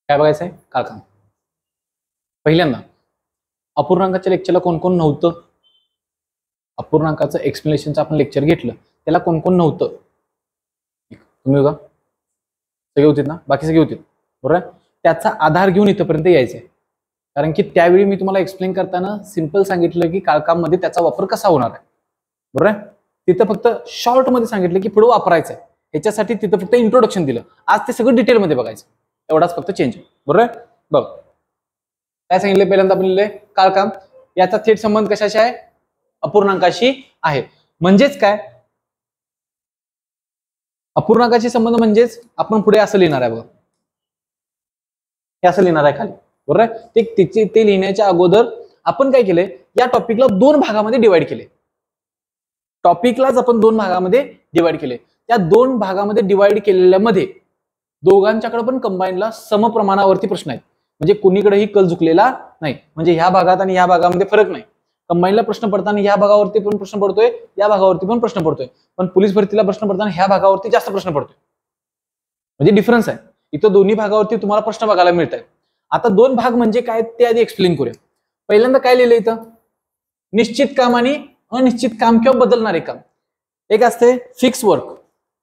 काय बघायचंय काळकाम. पहिल्यांदा अपूर्णांकाच्या लेक्चरला कोण कोण नव्हतं, अपूर्णांकाचं एक्सप्लेनेशनचं आपण लेक्चर घेतलं त्याला कोण कोण नव्हतं. तुम्ही बघा सगळे होते ना, बाकी सगळे होते बरोबर. त्याचा आधार घेऊन इथपर्यंत यायचंय, कारण की त्यावेळी मी तुम्हाला एक्सप्लेन करताना सिंपल सांगितलं की काळकाम मध्ये त्याचा वापर कसा होणार आहे बरोबर. तिथं फक्त शॉर्ट मध्ये सांगितलं की पुढे वापरायचं आहे, ह्याच्यासाठी तिथं फक्त इंट्रोडक्शन दिलं. आज ते सगळं डिटेलमध्ये बघायचं, एवढाच फक्त चेंज बरोबर. बघ काय सांगितलं पहिल्यांदा आपण लिहिलंय काळकाम, याचा थेट संबंध कशाशी आहे, अपूर्णांकाशी आहे. म्हणजेच काय, अपूर्णांकाशी संबंध म्हणजेच आपण पुढे असं लिहिणार आहे बघा, हे असं लिहिणार आहे खाली बरोबर. ते लिहिण्याच्या अगोदर आपण काय केलंय, या टॉपिकला दोन भागामध्ये डिवाइड केले. टॉपिकलाच आपण दोन भागामध्ये डिवाइड केले. त्या दोन भागामध्ये डिवाइड केलेल्या मध्ये दोघांच्याकडे पण कंबाईनला समप्रमाणावरती प्रश्न आहेत, म्हणजे कोणीकडेही कल झुकलेला नाही. म्हणजे ह्या भागात आणि ह्या भागामध्ये फरक नाही. कंबाईनला प्रश्न पडताना या भागावरती पण प्रश्न पडतोय, या भागावरती पण प्रश्न पडतोय. पण पोलीस भरतीला प्रश्न पडताना ह्या भागावरती जास्त प्रश्न पडतोय, म्हणजे डिफरन्स आहे. इथं दोन्ही भागावरती तुम्हाला प्रश्न बघायला मिळत आहेत. आता दोन भाग म्हणजे काय ते आधी एक्सप्लेन करूया. पहिल्यांदा काय लिहिलं इथं, निश्चित काम आणि अनिश्चित काम किंवा बदलणारे काम. एक असते फिक्स वर्क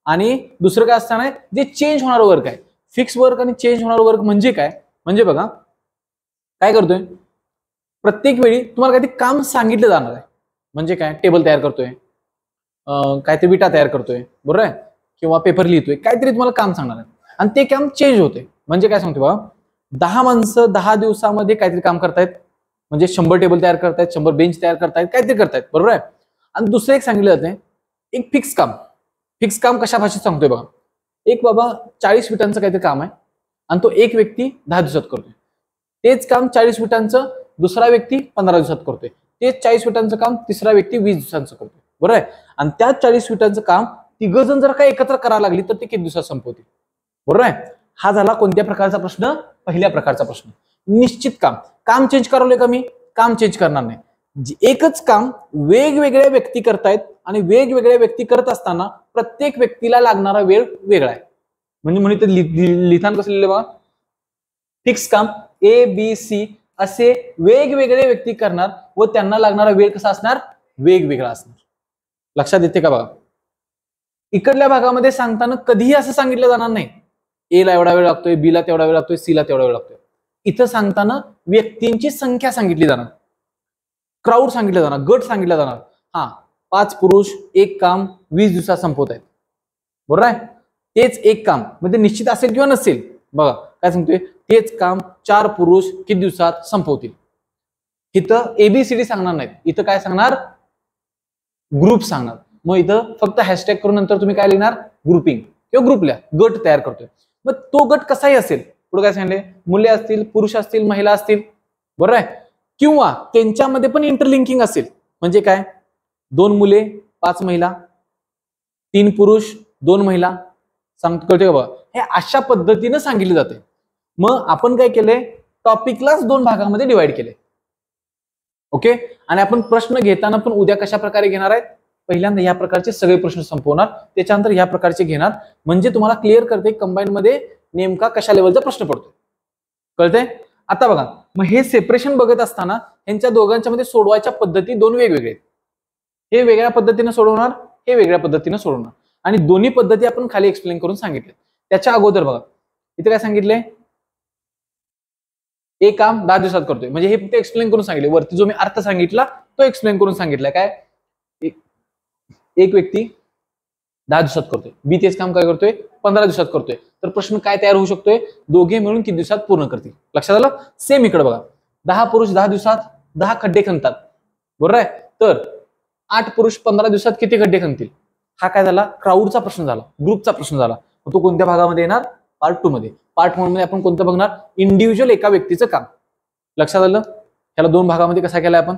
आणि दुसरं काय असताना जे चेंज होणार वर्क आहे. फिक्स वर्क आणि चेंज होणार वर्क म्हणजे काय, म्हणजे बघा काय करतोय, प्रत्येक वेळी तुम्हाला काहीतरी काम सांगितलं जाणार आहे. म्हणजे काय, टेबल तयार करतोय, काहीतरी विटा तयार करतोय बरोबर आहे, किंवा पेपर लिहितोय, काहीतरी तुम्हाला काम सांगणार आहे आणि ते काम चेंज होते. म्हणजे काय सांगतोय बघा, 10 माणसं 10 दिवसामध्ये काहीतरी काम करतायत, म्हणजे 100 टेबल तयार करतायत, 100 बेंच तयार करतायत, काहीतरी करतायत बरोबर आहे. आणि दुसरं एक सांगितलं जाते एक फिक्स काम. फिक्स काम कशा भाषेत सांगतोय बघा, एक बाबा 40 विटांचं काहीतरी काम आहे आणि तो एक व्यक्ती 10 दिवसात करतोय. तेच काम 40 विटांचं दुसरा व्यक्ती 15 दिवसात करतोय. तेच 40 विटांचं काम तिसरा व्यक्ती 20 दिवसांचं करतोय बरोबर आहे. आणि त्याच 40 विटांचं काम तिघ जण जर का एकत्र करायला लागली तर ते किती दिवसात संपवतील बरोबर आहे. हा झाला कोणत्या प्रकारचा प्रश्न, पहिल्या प्रकारचा प्रश्न. निश्चित काम, काम चेंज करवले का मी, काम चेंज करणार नाही. एकच काम वेगवेगळ्या व्यक्ती करतायत आणि वेगवेगळ्या व्यक्ती करत असताना प्रत्येक व्यक्तीला लागणारा वेळ वेगळा आहे. म्हणजे लिहिताना कसं लिहिलं बघा, फिक्स काम ABC असे वेगवेगळे व्यक्ती करणार व त्यांना लागणारा वेळ कसा असणार, वेगवेगळा असणार. लक्षात येते का बघा. इकडल्या भागामध्ये सांगताना कधीही असं सांगितलं जाणार नाही A ला एवढा वेळ लागतोय, B ला तेवढा वेळ लागतोय, C ला तेवढा वेळ लागतोय. इथं सांगताना व्यक्तींची संख्या सांगितली जाणार, क्राऊड सांगितलं जाणार, गट सांगितला जाणार. हा 5 पुरुष एक काम 20 दिवसात संपवत आहेत बरोबर आहे. तेच एक काम म्हणजे निश्चित असेल किंवा नसेल, बघा काय सांगतोय, तेच काम 4 पुरुष किती दिवसात संपवतील. इथं ABCD सांगणार नाहीत, इथं काय सांगणार, ग्रुप सांगणार. मग इथं फक्त हॅशटॅग करून नंतर तुम्ही काय लिहिणार, ग्रुपिंग किंवा ग्रुपला गट तयार करतोय. मग तो गट कसाही असेल, पुढे काय सांगितले, मुले असतील, पुरुष असतील, महिला असतील बरोबर आहे, किंवा त्यांच्यामध्ये पण इंटरलिंकिंग असेल. म्हणजे काय, 2 मुले 5 महिला, 3 पुरुष 2 महिला, कळते का बघा. हे अशा पद्धतीनं सांगितले जाते. मग आपण काय केले, टॉपिकलाच 2 भागामध्ये डिवाइड केले ओके. आणि आपण प्रश्न घेताना पण उद्या कशा प्रकारे घेणार आहेत, पहिल्यांदा या प्रकारचे सगळे प्रश्न संपवणार, त्याच्यानंतर या प्रकारचे घेणार. म्हणजे तुम्हाला क्लिअर करते कंबाईन मध्ये नेमका कशा लेवलचा प्रश्न पडतो, कळते. आता बघा, मग हे सेपरेशन बघत असताना यांच्या दोघांच्या मध्ये सोडवायच्या पद्धती 2 वेगवेगळे आहेत. हे वेगळ्या पद्धतीने सोडवणार, हे वेगळ्या पद्धतीने सोडवणार. आणि दोन्ही पद्धती आपण खाली एक्सप्लेन करून सांगितले. त्याच्या अगोदर बघा इथे काय सांगितले, एक काम 10 दिवसात करतोय, म्हणजे हे फक्त एक्सप्लेन करून सांगितले. वरती जो मी अर्थ सांगितला तो एक्सप्लेन करून सांगितलाय. काय, एक व्यक्ती 10 दिवसात करतोय, बी तेच काम काय करतोय 15 दिवसात करतोय. तर प्रश्न काय तयार होऊ शकतोय, दोघे मिळून किती दिवसात पूर्ण करतील. लक्षात आलं. सेम इकडे बघा, 10 पुरुष 10 दिवसात 10 खड्डे खणतात बरोबर आहे. तर 8 पुरुष 15 दिवसात किती खड्डे खणतील. हा काय झाला, क्राऊडचा प्रश्न झाला, ग्रुपचा प्रश्न झाला. तो कोणत्या भागामध्ये येणार, पार्ट 2 मध्ये. पार्ट 1 मध्ये आपण कोणतं बघणार, इंडिव्हिज्युअल एका व्यक्तीचं काम. लक्षात आलं. त्याला 2 भागामध्ये कसा केलाय आपण,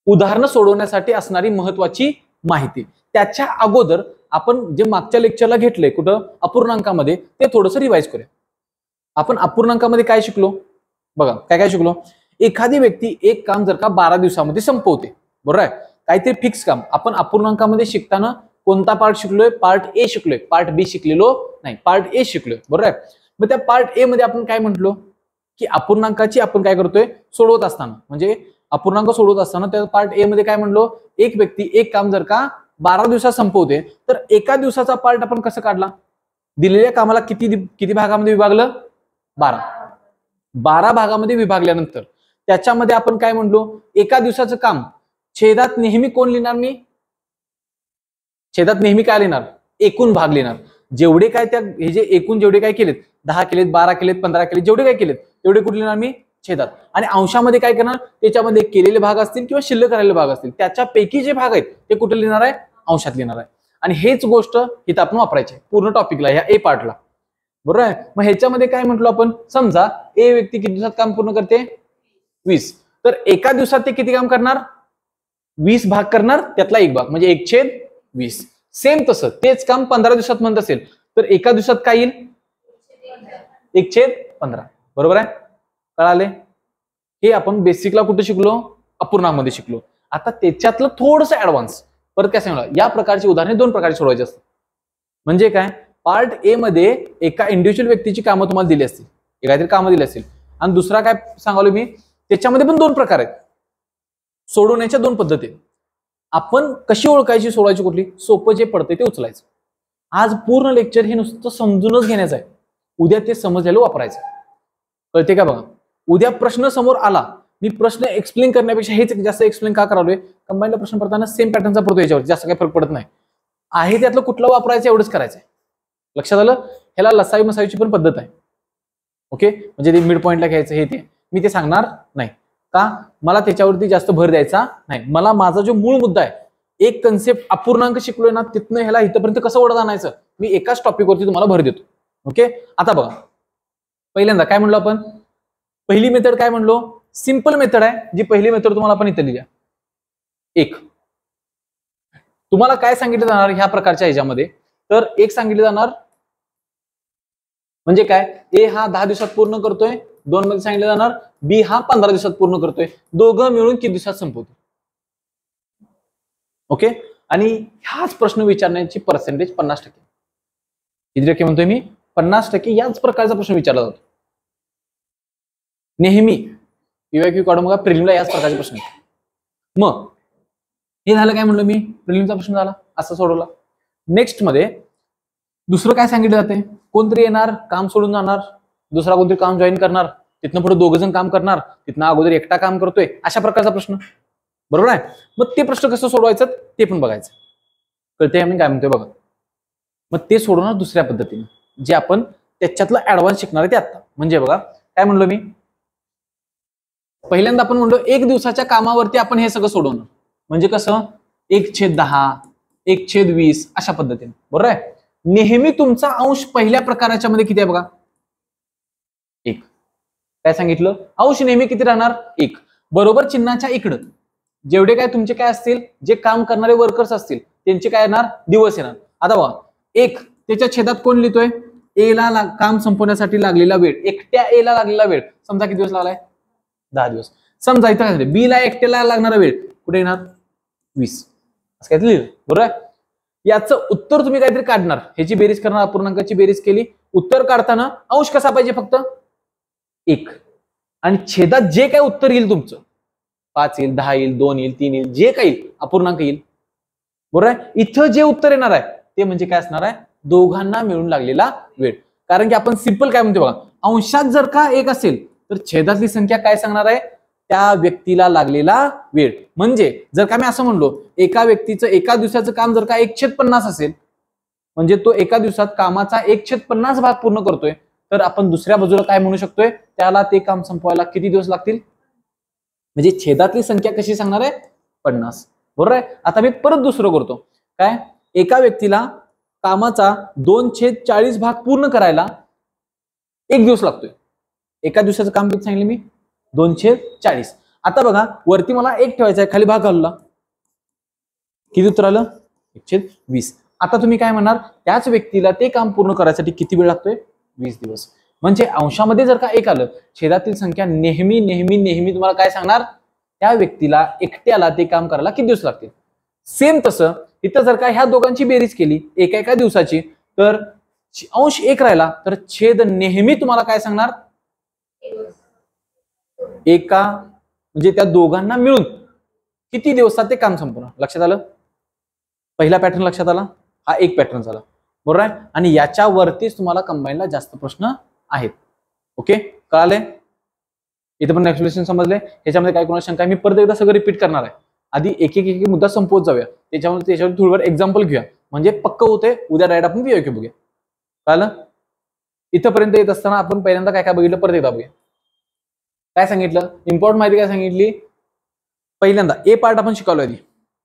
उदाहरणं सोडवण्यासाठी असणारी महत्वाची माहिती. त्याच्या अगोदर आपण जे मागच्या लेक्चरला घेतलंय कुठं, अपूर्णांकामध्ये, ते थोडंसं रिवाइज करूया. आपण अपूर्णांकामध्ये काय शिकलो बघा, काय काय शिकलो. एखादी व्यक्ती एक काम जर का 12 दिवसामध्ये संपवते बरोबर आहे, काहीतरी फिक्स काम. आपण अपूर्णांकामध्ये शिकताना कोणता पार्ट शिकलोय? पार्ट ए शिकलोय, पार्ट बी शिकलेलो नाही, पार्ट ए शिकलोय, बरोबर आहे. मग त्या पार्ट ए मध्ये आपण काय म्हटलो की अपूर्णांकाची आपण काय करतोय सोडवत असताना, म्हणजे अपूर्णांक सोडवत असताना त्या पार्ट ए मध्ये काय म्हणलो, एक व्यक्ती एक काम जर का 12 दिवसात संपवते तर एका दिवसाचा पार्ट आपण कसं काढला, दिलेल्या कामाला किती भागामध्ये विभागलं? 12 भागामध्ये विभागल्यानंतर त्याच्यामध्ये आपण काय म्हणलो, एका दिवसाचं काम छेदात नेहमी कोण लिहिणार? मी छेदात नेहमी काय लिहिणार? एकूण भाग लिहिणार. जेवढे काय त्या हे जे एकूण जेवढे काय केलेत, 10 केलेत, 12 केलेत, 15 केलेत, जेवढे काय केलेत तेवढे कुठे लिहिणार मी? छेदात. आणि अंशामध्ये काय करणार? त्याच्यामध्ये केलेले भाग असतील किंवा शिल्लक राहिलेले भाग असतील त्याच्यापैकी जे भाग आहेत ते कुठे लिहिणार आहे? अंशात लिहिणार आहे. आणि हेच गोष्ट इथं आपण वापरायची पूर्ण टॉपिकला, ह्या ए पार्टला, बरोबर आहे. मग ह्याच्यामध्ये काय म्हटलो आपण, समजा ए व्यक्ती किती दिवसात काम पूर्ण करते? 20. तर एका दिवसात ते किती काम करणार? 20 भाग करणार, त्यातला एक भाग म्हणजे 1/20. सेम तसं तेच काम 15 दिवसात म्हणत असेल तर एका दिवसात काय येईल? 1/15. बरोबर आहे, कळाले? हे आपण बेसिकला कुठे शिकलो? अपूर्णांकामध्ये शिकलो. आता त्याच्यातलं थोडंसं ऍडव्हान्स परत काय सांगणार, या प्रकारची उदाहरणे 2 प्रकारे सोडवायची असतात. म्हणजे काय, पार्ट ए मध्ये एका इंडिव्हिज्युअल व्यक्तीची कामं तुम्हाला दिली असतील, काहीतरी कामं दिली असतील, आणि दुसरा काय सांगालो मी, त्याच्यामध्ये पण 2 प्रकार आहेत, सोडवण्याच्या 2 पद्धती. आपण कशी ओळखायची, सोडवायची कुठली? सोपं जे पडतंय ते उचलायचं. आज पूर्ण लेक्चर हे नुसतं समजूनच घेण्याचं आहे, उद्या ते समजलेलं वापरायचं. कळते का? बघा, उद्या प्रश्न समोर आला, मी प्रश्न एक्सप्लेन करण्यापेक्षा हेच जास्त एक्सप्लेन का करालोय, कंबाईनला प्रश्न पडताना सेम पॅटर्नचा पडतो, याच्यावर जास्त काही फरक पडत नाही. आहे त्यातलं कुठलं वापरायचं एवढंच करायचंय. लक्षात आलं? ह्याला लसावी मसावीची पण पद्धत आहे. ओके, म्हणजे ते मिड पॉइंटला घ्यायचं हे ते मी ते सांगणार नाही का, मला त्याच्यावरती जास्त भर द्यायचा नाही. मला माझा जो मूळ मुद्दा आहे, एक कन्सेप्ट अपूर्णांक शिकलोय ना, तिथनं ह्याला इथपर्यंत कसं ओढत आणायचं, मी एकाच टॉपिकवरती तुम्हाला भर देतो. ओके, आता बघा, पहिल्यांदा काय म्हणलो आपण, पहिली मेथड काय म्हणलो, सिंपल मेथड आहे. जी पहिली मेथड तुम्हाला आपण इथं लिहिल्या, एक तुम्हाला काय सांगितलं जाणार ह्या प्रकारच्या ह्याच्यामध्ये, तर एक सांगितलं जाणार म्हणजे काय, ए हा 10 दिवसात पूर्ण करतोय, 2 मध्ये सांगितलं जाणार बी हा 15 दिवसात पूर्ण करतोय, दोघं मिळून किती दिवसात संपवतो. ओके, आणि ह्याच प्रश्न विचारण्याची पर्सेंटेज 50%. किती टक्के म्हणतोय मी? 50% याच प्रकारचा प्रश्न विचारला जातो नेहमी. पीवायक्यू काढून बघा, प्रिलिमला याच प्रकारचे प्रश्न. मग हे झालं काय म्हणलं मी, प्रिलिमचा प्रश्न झाला, असं सोडवला. नेक्स्ट मध्ये दुसरं काय सांगितलं जाते, कोणतरी येणार, काम सोडून जाणार, दुसरा कोणतरी काम जॉईन करणार, तिथनं पुढे 2 जण काम करणार, तिथनं अगोदर एकटा काम करतोय, अशा प्रकारचा प्रश्न. बरोबर आहे. मग ते प्रश्न कसं सोडवायचं ते पण बघायचं. कळते आम्ही काय म्हणतोय बघा. मग ते सोडवणार दुसऱ्या पद्धतीने, जे आपण त्याच्यातलं ऍडव्हान्स शिकणार आहे ते आता. म्हणजे बघा काय म्हणलो मी, पहिल्यांदा आपण म्हणलो 1 दिवसाच्या कामावरती आपण हे सगळं सोडवणार. म्हणजे कसं, 1/10, 1/20 अशा पद्धतीने. बरोबर आहे. नेहमी तुमचा अंश पहिल्या प्रकाराच्या मध्ये किती आहे बघा, 1. काय सांगितलं, अंश नेहमी किती राहणार, 1. बरोबर चिन्हाच्या इकडं जेवढे काय तुमचे काय असतील, जे काम करणारे वर्कर्स असतील त्यांचे काय येणार, दिवस येणार. आता बघा, 1 त्याच्या छेदात कोण लिहितोय, ए ला काम संपवण्यासाठी लागलेला वेळ, एकट्या ए ला लागलेला वेळ समजा किती दिवस लागलाय, 10 दिवस. समजा इथं बी ला एकट्याला लागणारा वेळ कुठे येणार, 20. असं काय लिहिलं. बरोबर आहे. याचं उत्तर तुम्ही काहीतरी काढणार, ह्याची बेरीज करणार, अपूर्णांकाची बेरीज केली, उत्तर काढताना अंश कसा पाहिजे, फक्त 1. आणि छेदात जे काय उत्तर येईल तुमचं, 5 येईल, 10 येईल, 2 येईल, 3 येईल, जे काही अपूर्णांक येईल. बरोबर आहे. इथं जे उत्तर येणार आहे ते म्हणजे काय असणार आहे, दोघांना मिळून लागलेला वेळ. कारण की आपण सिंपल काय म्हणतो बघा, अंशात जर का 1 असेल तर छेदातली संख्या काय सांगणार आहे, त्या व्यक्तीला लागलेला वेळ. म्हणजे जर का मी असं म्हणलो, एका व्यक्तीचं एका दिवसाचं काम जर का 1/50 असेल, म्हणजे तो एका दिवसात कामाचा 1/50 भाग पूर्ण करतोय, तर आपण दुसऱ्या बाजूला काय म्हणू शकतोय, त्याला ते काम संपवायला किती दिवस लागतील. म्हणजे छेदातली संख्या कशी सांगणार आहे, 50. बरोबर आहे. आता मी परत दुसरं करतो, काय, एका व्यक्तीला कामाचा 2/40 भाग पूर्ण करायला 1 दिवस लागतोय. एका दिवसाचं काम किती सांगितलं मी, 2/40. आता बघा, वरती मला 1 ठेवायचा आहे, खाली भाग घालला, किती उत्तर आलं, 1/20. आता तुम्ही काय म्हणणार, त्याच व्यक्तीला ते काम पूर्ण करायसाठी किती वेळ लागतोय, 20 दिवस. म्हणजे अंशामध्ये जर का 1 आलं, छेदातील संख्या नेहमी नेहमी नेहमी तुम्हाला काय सांगणार, त्या व्यक्तीला एकट्याला ते काम करायला किती दिवस लागतील. सेम तसं इथं जर का ह्या दोघांची बेरीज केली एका एका दिवसाची, तर अंश 1 राहिला तर छेद नेहमी तुम्हाला काय सांगणार, एका म्हणजे त्या दोघांना मिळून किती दिवसात ते काम संपवणार. लक्षात आलं? पहिला पॅटर्न लक्षात आला, हा एक पॅटर्न झाला, बरोबर आहे. आणि याच्यावरतीच तुम्हाला कंबाईनला जास्त प्रश्न आहेत. ओके, कळाले? इथे पण एक्सप्लेनेशन समजले. ह्याच्यामध्ये काय कोणाला शंका आहे, मी परत एकदा सगळं रिपीट करणार आहे. आधी एक एक मुद्दा संपवत जाऊया, त्याच्यावर थोडीवर एक्झाम्पल घेऊया, म्हणजे पक्क होते. उद्या डायरेक्ट आपण पीओक्यू बघूया. कळालं? इथंपर्यंत येत असताना आपण पहिल्यांदा काय काय बघितलं, परत एकदा बघूया. काय सांगितलं, इम्पॉर्टंट माहिती काय सांगितली. पहिल्यांदा ए पार्ट आपण शिकवलो आधी.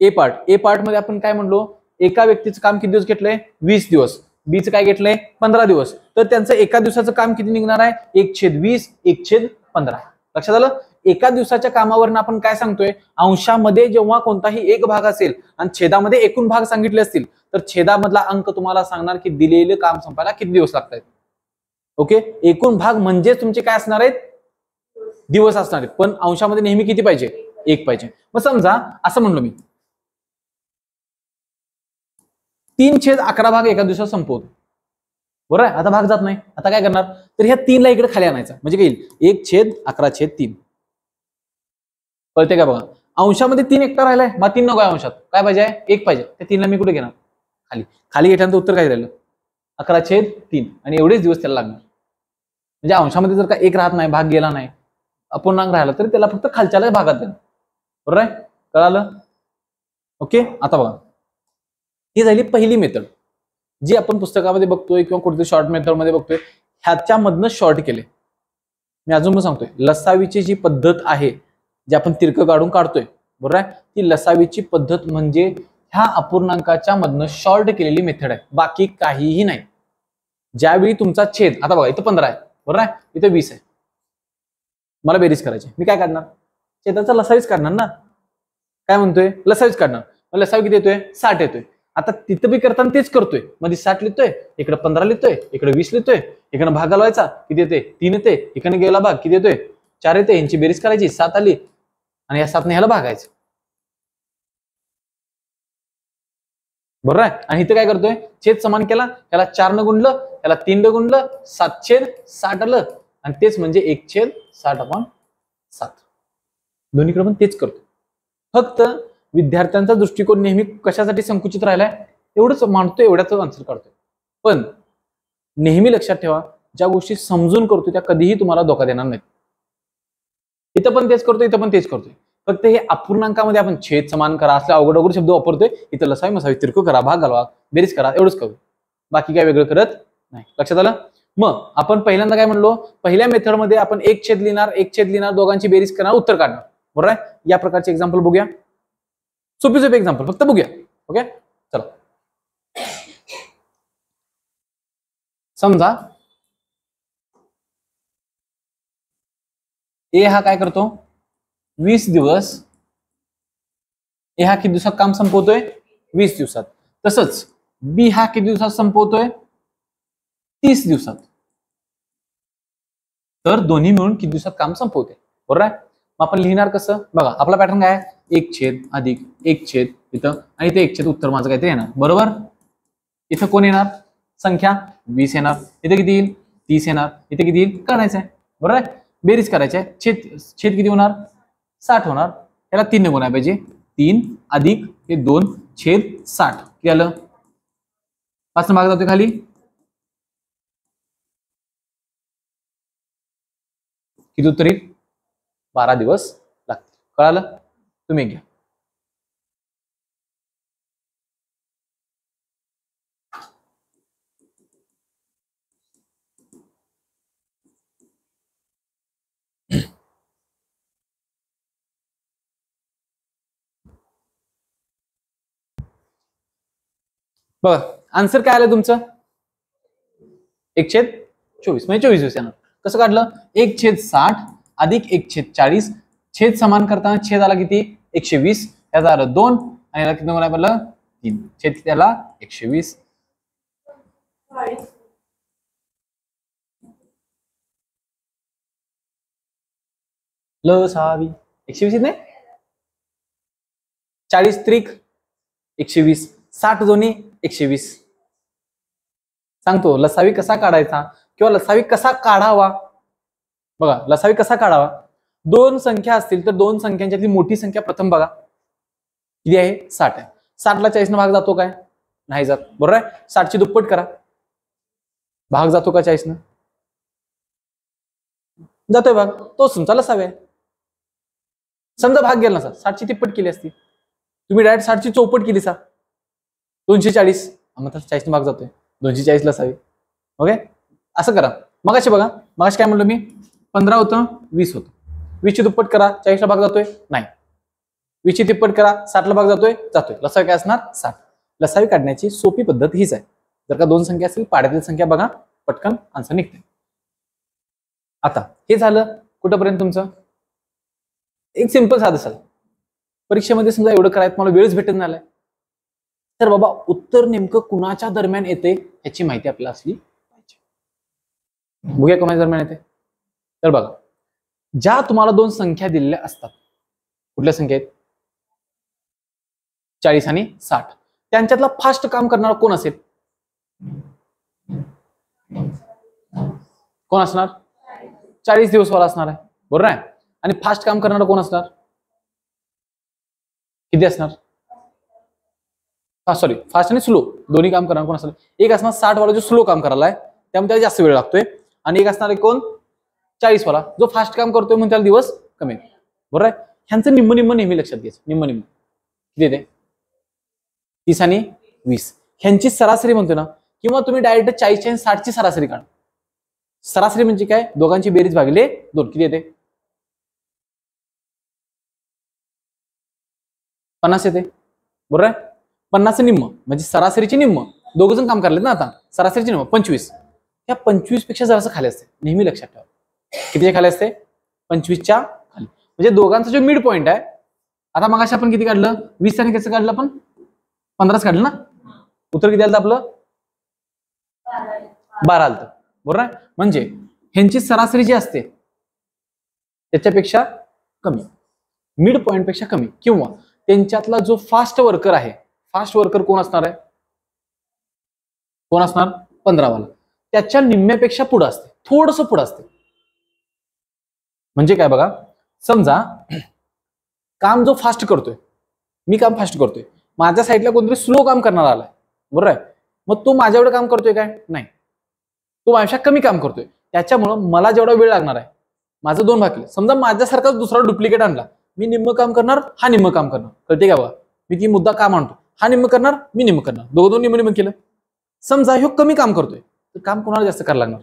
ए पार्ट मध्ये आपण काय म्हणलो, एका व्यक्तीचं काम किती दिवस घेतलंय, 20 दिवस. बीचं काय घेतलंय, 15 दिवस. तर त्यांचं एका दिवसाचं काम किती निघणार आहे, 1/20 1/15. लक्षात आलं? एका दिवसाच्या कामावरून आपण काय सांगतोय, अंशामध्ये जेव्हा कोणताही एक भाग असेल आणि छेदामध्ये एकूण भाग सांगितले असतील, तर छेदामधला अंक तुम्हाला सांगणार की दिलेले काम संपायला किती दिवस लागतात. ओके, एकूण भाग म्हणजे तुमचे काय असणार आहेत, दिवस असणार आहेत. पण अंशामध्ये नेहमी किती पाहिजे, 1 पाहिजे. मग समजा असं म्हणलो मी, 3/11 भाग एका दिवसात संपवतो, बरोबर आहे. आता भाग जात नाही, आता काय करणार, तर ह्या 3 ला इकडे खाली आणायचा, म्हणजे काय येईल, 1/11/3. कळते का बघा, अंशामध्ये 3 एकटा राहिलाय, मग 3 नको आहे अंशात, काय पाहिजे, 1 पाहिजे. त्या 3 ला मी कुठे घेणार, खाली. खाली घेतल्यानंतर उत्तर काय राहिलं, 11/3. आणि एवढेच दिवस त्याला लागणार. म्हणजे अंशामध्ये जर का 1 राहत नाही, भाग गेला नाही, अपूर्णांक राहिला, तरी त्याला फक्त खालच्याला भागात देणार. बरोबर आहे, कळालं? ओके, आता बघा, ही झाली पहिली मेथड जी आपण पुस्तकामध्ये बघतोय किंवा कुठेतरी शॉर्ट मेथड मध्ये बघतोय, ह्याच्यामधनं शॉर्ट केले. मी अजून पण सांगतोय, लसावीची जी पद्धत आहे, जी आपण तिरकं काढून काढतोय, बरोबर आहे, ती लसावीची पद्धत म्हणजे ह्या अपूर्णांकाच्या मधनं शॉर्ट केलेली मेथड आहे, बाकी काहीही नाही. ज्यावेळी तुमचा छेद, आता बघा इथं 15 आहे, बरोबर आहे, इथं 20 आहे, मला बेरीज करायची, मी काय काढणार, छेदाचा लसावीच काढणार ना. काय म्हणतोय, लसावीच काढणार. मग लसावी किती येतोय, 60 येतोय. आता तिथं बी करताना तेच करतोय, मध्ये 60 लिहितोय, इकडे 15 लिहितोय, इकडे 20 लिहितोय, इकडे भाग घालवायचा, किती येते, 3 येते, इकडे गेला भाग किती येतोय, 4 येते. यांची बेरीज करायची, 7 आली, आणि या 7 ने ह्याला भागायचं, बरोबर आहे. आणि इथं काय करतोय, छेद समान केला, त्याला 4 न गुणलं, त्याला 3 न गुणलं, 7/60 आलं, आणि तेच म्हणजे 1/60/7. दोन्हीकडे पण तेच करतोय. फक्त विद्यार्थ्यांचा दृष्टिकोन नेहमी कशासाठी संकुचित राहिलाय, एवढंच मांडतोय, एवढ्याच आन्सर काढतोय. पण नेहमी लक्षात ठेवा, ज्या गोष्टी समजून करतोय त्या कधीही तुम्हाला धोका देणार नाहीत. इथं पण तेच करतोय, इथं पण तेच करतोय. फक्त हे अपूर्णांकामध्ये आपण छेद समान करा असले अवघड शब्द वापरतोय, इथं लसावी मसावी तिरकं करा, भाग घालवा, बेरीज करा, एवढंच करू, बाकी काय वेगळं करत नाही. लक्षात आलं? मग आपण पहिल्यांदा काय म्हणलो, पहिल्या मेथडमध्ये आपण 1 छेद लिहिणार, दोघांची बेरीज करणार, उत्तर काढणार, बरोबर आहे. या प्रकारचे एक्झाम्पल बघूया, सोपी एक्झाम्पल फक्त बघूया. ओके, चला. समजा ए हा काय करतो, 20 दिवस, ए हा किती दिवसात काम संपवतोय, 20 दिवसात. तसंच बी हा किती दिवसात संपवतोय, 30 दिवसात. तर दोन्ही मिळून किती दिवसात काम संपवते, बरोबर आहे. मग आपण लिहिणार कसं बघा, आपला पॅटर्न काय आहे, 1 छेद अधिक 1 छेद इथं, आणि इथे 1 छेद उत्तर माझं काहीतरी येणार, बरोबर. इथं कोण येणार, संख्या 20 येणार, इथे किती येईल, 30 येणार, इथे किती येईल, काढायचं आहे, बरोबर आहे. बेरीज करायची आहे, छेद किती होणार, 60 होणार, याला 3 ने गुणायला पाहिजे, 3 अधिक हे 2 छेद 60 किती आलं, 5 भाग जातोय खाली, किती उत्तर येईल, 12 दिवस लागतील. कळालं? तुम्ही घ्या. बघा आन्सर काय आलं तुमचं, 1/24 म्हणजे 24 दिवस येणार. कसं काढलं, 1/60 अधिक 1/40, छेद समान करताना छेद आला किती, 120, याचा आलं 2, आणि याला किती गुणाय पडलं, 3, छेद किती आला, 120. लसावी 120 नाही, 40 त्रिक 120, 60 दोन्ही 120. सांगतो लसावी कसा काढायचा किंवा लसावी कसा काढावा. बघा लसावी कसा काढावा. दोन संख्या असतील तर दोन संख्यांच्यातली मोठी संख्या प्रथम बघा किती आहे 60 आहे. 60ला 40 भाग जातो काय नाही जात बरोबर आहे. 60 ची दुप्पट करा भाग जातो का 40 जातोय भाग तोच तुमचा लसावी आहे. समजा भाग गेला नसा 60 ची तिप्पट केली असती तुम्ही डायरेक्ट 60 ची चौपट केली सा 240 मग 40 भाग जातोय 240 लसावी. ओके असं करा. मगाशी बघा मगाशी काय म्हणलो मी 15 होतं 20 होतं 20 ची दुप्पट करा 40ला भाग जातोय नाही 20 ची तिप्पट करा 60ला भाग जातोय लसावी काय असणार 60. लसावी काढण्याची सोपी पद्धत हीच आहे. जर का दोन संख्या असेल पाड्यातील संख्या बघा पटकन आन्सर निघते. आता हे झालं कुठंपर्यंत तुमचं एक सिंपल साधं झालं. परीक्षेमध्ये समजा एवढं करायचं मला वेळच भेटत नाही तर बाबा उत्तर नेमकं कुणाच्या दरम्यान येते ह्याची माहिती आपल्याला असली पाहिजे. बघूया कोणाच्या दरम्यान येते. तर बघा ज्या तुम्हाला दोन संख्या दिलेल्या असतात कुठल्या संख्या आहेत 40 आणि 60 त्यांच्यातला फास्ट काम करणारा कोण असेल कोण असणार 40 दिवस वाला असणार आहे बरोबर आहे. आणि फास्ट काम करणारा कोण असणार किती असणार सॉरी फास्ट आणि स्लो दोन्ही काम करणार कोण असणार. एक असणार 60 वाला जो स्लो काम करायला आहे त्यामुळे त्याला जास्त वेळ लागतोय आणि एक असणार कोण 40 वाला जो फास्ट काम करतोय म्हणून त्याला दिवस कमी बरोबर आहे. ह्यांचं निम्म निम्म नेहमी लक्षात घ्यायचं निम्म निम्म किती येते 30 आणि 20 ह्यांची सरासरी म्हणतो ना किंवा तुम्ही डायरेक्ट 40 आणि 60 ची सरासरी काढा. सरासरी म्हणजे काय दोघांची बेरीज भागिले 2 किती येते 50 येते बरोबर आहे. 50 निम्म म्हणजे सरासरीची निम्म दोघ जण काम करलेत ना आता सरासरीची निम्म 25 त्या 25 पेक्षा जरासं खाली असते नेहमी लक्षात ठेवा. कितीच्या खाली असते 25च्या खाली म्हणजे दोघांचा जो मिड पॉइंट आहे. आता मगाशी आपण किती काढलं 20 आणि कसं काढलं आपण 15 काढलं ना उत्तर किती आलं आपलं 12 आलं बरोबर आहे. म्हणजे ह्यांची सरासरी जी असते त्याच्यापेक्षा कमी मिड पॉइंट पेक्षा कमी किंवा त्यांच्यातला जो फास्ट वर्कर आहे फास्ट वर्कर कोण असणार आहे कोण असणार 15 वाला त्याच्या निम्म्यापेक्षा पुढे असते थोडंसं पुढे असते. म्हणजे काय बघा समजा काम जो फास्ट करतोय मी काम फास्ट करतोय माझ्या साईडला कोणतरी स्लो काम करणार आलाय बरोबर आहे. मग तो माझ्याकडे काम करतोय काय नाही तो माझ्यापेक्षा कमी काम करतोय त्याच्यामुळं मला जेवढा वेळ लागणार आहे माझं 2 भाग केलं. समजा माझ्यासारखाच दुसरा डुप्लिकेट आणला मी निम्म काम करणार हा निम्म काम करणार कळते का बघा मी ती मुद्दा का मांडतो हा निम्म करणार मी निम्म करणार दोघं निम्म निम्म केलं. समजा ह्यो कमी काम करतोय तर काम कोणाला जास्त करायला लागणार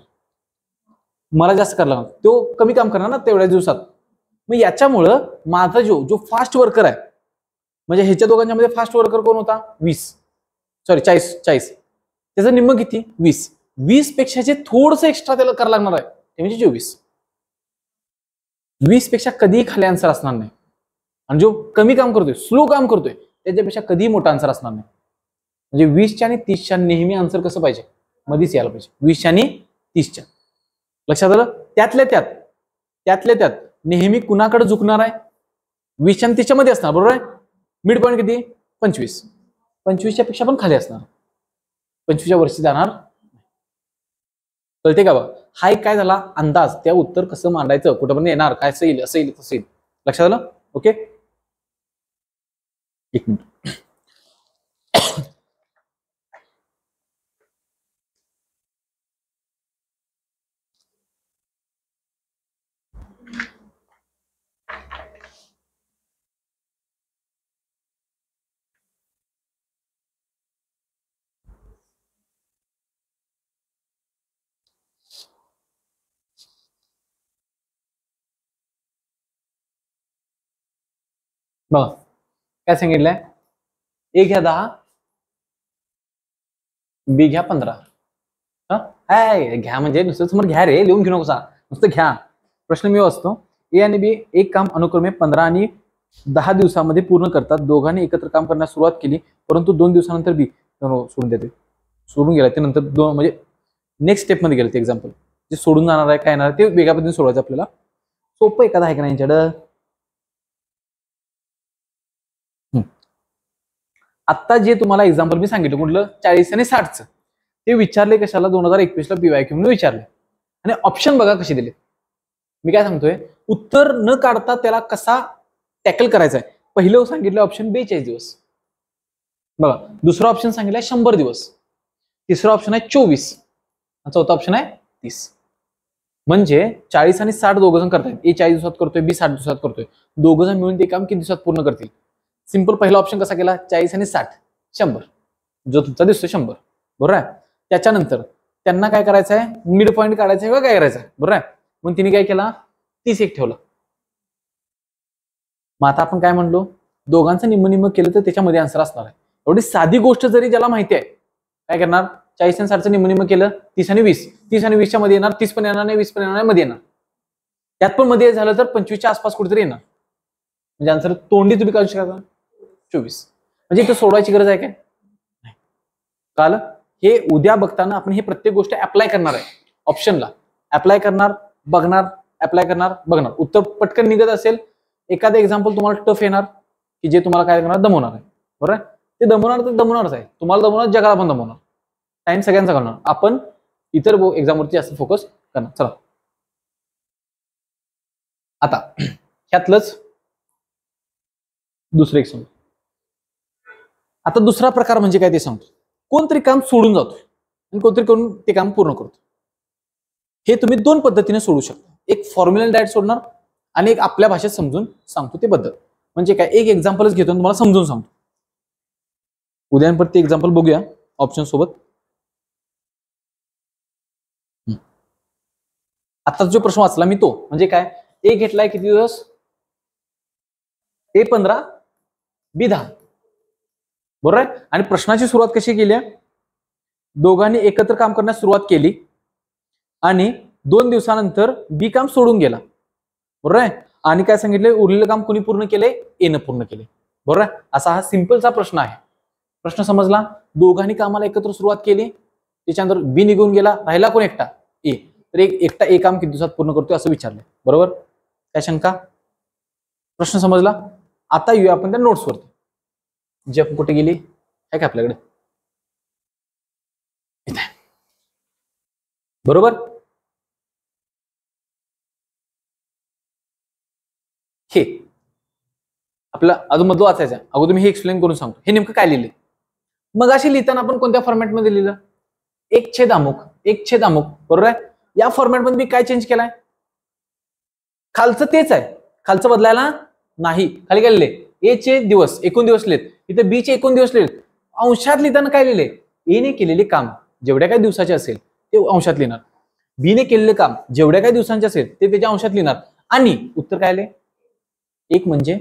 मला जास्त करायला लागणार तो कमी काम करणार ना तेवढ्या दिवसात. मग याच्यामुळं माझा जो फास्ट वर्कर आहे म्हणजे ह्याच्या दोघांच्या मध्ये फास्ट वर्कर कोण होता 40 त्याचं निम्म किती 20 पेक्षा जे थोडंसं एक्स्ट्रा त्याला करायला लागणार आहे ते म्हणजे 20 पेक्षा कधीही खाली आन्सर असणार नाही. आणि जो कमी काम करतोय स्लो काम करतोय त्याच्यापेक्षा कधीही मोठा आन्सर असणार नाही. म्हणजे 20च्या आणि 30च्या नेहमी आन्सर कसं पाहिजे मध्येच यायला पाहिजे 20च्या आणि 30च्या लक्षात आलं. त्यातल्या त्यात नेहमी कुणाकडे झुकणार आहे 20च्या आणि 30च्या मध्ये असणार बरोबर आहे. मिड पॉईंट किती 25च्या पेक्षा पण खाली असणार 25च्या वरची जाणार कळते का बघा. हा एक काय झाला अंदाज त्या उत्तर कसं मांडायचं कुठपर्यंत येणार काय असं येईल तसं येईल लक्षात आलं. ओके एक मिनिट बघा काय सांगितलंय ए घ्या 10 बी घ्या 15 घ्या म्हणजे नुसतं समोर घ्या रे लिहून घेऊ नकोसा नुसतं घ्या. प्रश्न मी असतो ए आणि बी एक काम अनुक्रमे 15 आणि 10 दिवसामध्ये पूर्ण करतात. दोघांनी एकत्र काम करण्यास सुरुवात केली परंतु 2 दिवसानंतर बी सोडून देते सोडून गेला ते नंतर म्हणजे नेक्स्ट स्टेप मध्ये गेले ते एक्झाम्पल जे सोडून जाणार आहे काय येणार ते वेगळ्या पद्धतीने सोडवायचं आपल्याला. सोपं एखादा आहे का नाही यांच्याकडं आता जे तुम्हाला एक्झाम्पल मी सांगितलं कुठलं 40 आणि 60चं, ते विचारले कशाला 2021 ला PYQ म्हणून विचारले. आणि ऑप्शन बघा कसे दिले. मी काय सांगतोय, उत्तर न काढता त्याला कसा टॅकल करायचा आहे. पहिलं सांगितलं ऑप्शन 42 दिवस बघा, दुसरा ऑप्शन सांगितलं 100 दिवस, तिसरा ऑप्शन आहे 24, चौथा ऑप्शन आहे 30. म्हणजे 40 आणि 60 दोघं जण करतायत. ए 40 दिवसात करतोय, बी 60 दिवसात करतोय. दोघं जण मिळून ते काम किती दिवसात पूर्ण करतील. सिंपल पहिला ऑप्शन कसा केला, 40 आणि 60 100, जो तुमचा दिसतो 100 बरोबर आहे. त्याच्यानंतर त्यांना काय करायचं आहे, मिड पॉईंट काढायचं आहे, काय करायचं आहे बरोबर आहे. मग तिने काय केला, 30 एक ठेवलं. मग आता आपण काय म्हणलो, दोघांचं निम्म निम्म केलं तर त्याच्यामध्ये आन्सर असणार आहे. एवढी साधी गोष्ट जरी ज्याला माहिती आहे, काय करणार, 40 आणि 60चं निम्म निम्म केलं, 30 आणि 20, 30 आणि 20च्या मध्ये येणार, 30 पण येणार नाही, 20 पण येणार नाही, मध्ये येणार. त्यात पण मध्ये झालं तर 25च्या आसपास कुठेतरी येणार. म्हणजे आन्सर तोंडी तुम्ही काढू शकता 24. म्हणजे इथं सोडवायची गरज आहे काय, काल हे उद्या बघताना आपण हे प्रत्येक गोष्ट अप्लाय करणार आहे. ऑप्शनला अप्लाय करणार, बघणार, अप्लाय करणार, बघणार. उत्तर पटकन निघत असेल, एखादं एक्झाम्पल तुम्हाला टफ येणार की जे तुम्हाला काय करणार, दमवणार आहे बरोबर आहे. ते दमवणार तर दमवणारच आहे, तुम्हाला दमवणार, जगाला पण दमवणार, टाइम सगळ्यांचा करणार. आपण इतर एक्झामवरती जास्त फोकस करणार. चला आता ह्यातलंच दुसरं एक सांगतो. आता दुसरा प्रकार म्हणजे काय ते सांगतो. कोणतरी काम सोडून जातो आणि कोणतरी करून ते काम पूर्ण करतो. हे तुम्ही दोन पद्धतीने सोडू शकता. एक फॉर्म्युला डायरेक्ट सोडणार आणि एक आपल्या भाषेत समजून सांगतो ते पद्धत. म्हणजे काय, एक एक्झाम्पलच घेतो आणि तुम्हाला समजून सांगतो. उद्यापर्यंत एक्झाम्पल बघूया ऑप्शन सोबत. आता जो प्रश्न वाचला मी तो म्हणजे काय, ए घेतलाय किती दिवस, A 15 B 10 बरोबर आहे. आणि प्रश्नाची सुरुवात कशी केली, दोघांनी एकत्र काम करण्यास सुरुवात केली आणि 2 दिवसानंतर बी काम सोडून गेला बरोबर आहे. आणि काय सांगितले, उरलेलं काम कोणी पूर्ण केले, ए न पूर्ण केले बरोबर आहे. असा हा सिंपलचा प्रश्न आहे. प्रश्न समजला, दोघांनी कामाला एकत्र सुरुवात केली, त्याच्यानंतर बी निघून गेला, राहिला कोण, एकटा ए. तर एकटा ए काम किती दिवसात पूर्ण करतोय असं विचारलंय बरोबर. काय शंका, प्रश्न समजला. आता येऊया आपण त्या नोट्स वरती. जी आपण कुठे गेली आहे का आपल्याकडे, बरोबर. हे आपलं अजून मधलं वाचायचं आहे, अगोदर मी हे एक्सप्लेन करून सांगतो. हे नेमकं काय लिहिले, मग अशी लिहिताना आपण कोणत्या फॉर्मॅटमध्ये लिहिलं, 1 अमुक 1 अमुक बरोबर आहे. या फॉर्मॅटमध्ये मी काय चेंज केलाय, खालचं तेच आहे, खालचं बदलायला नाही. खाली काय लिहिले, ए चे दिवस, एकूण दिवस लिहित, इथे बी चे एकूण दिवस लिहित. अंशात लिहिताना काय लिहिले, ए ने केलेले काम जेवढ्या काही दिवसाचे असेल ते अंशात लिहिणार, बी ने केलेले काम जेवढ्या काही दिवसांचे असेल ते त्याच्या अंशात लिहिणार. आणि उत्तर काय आले, एक. म्हणजे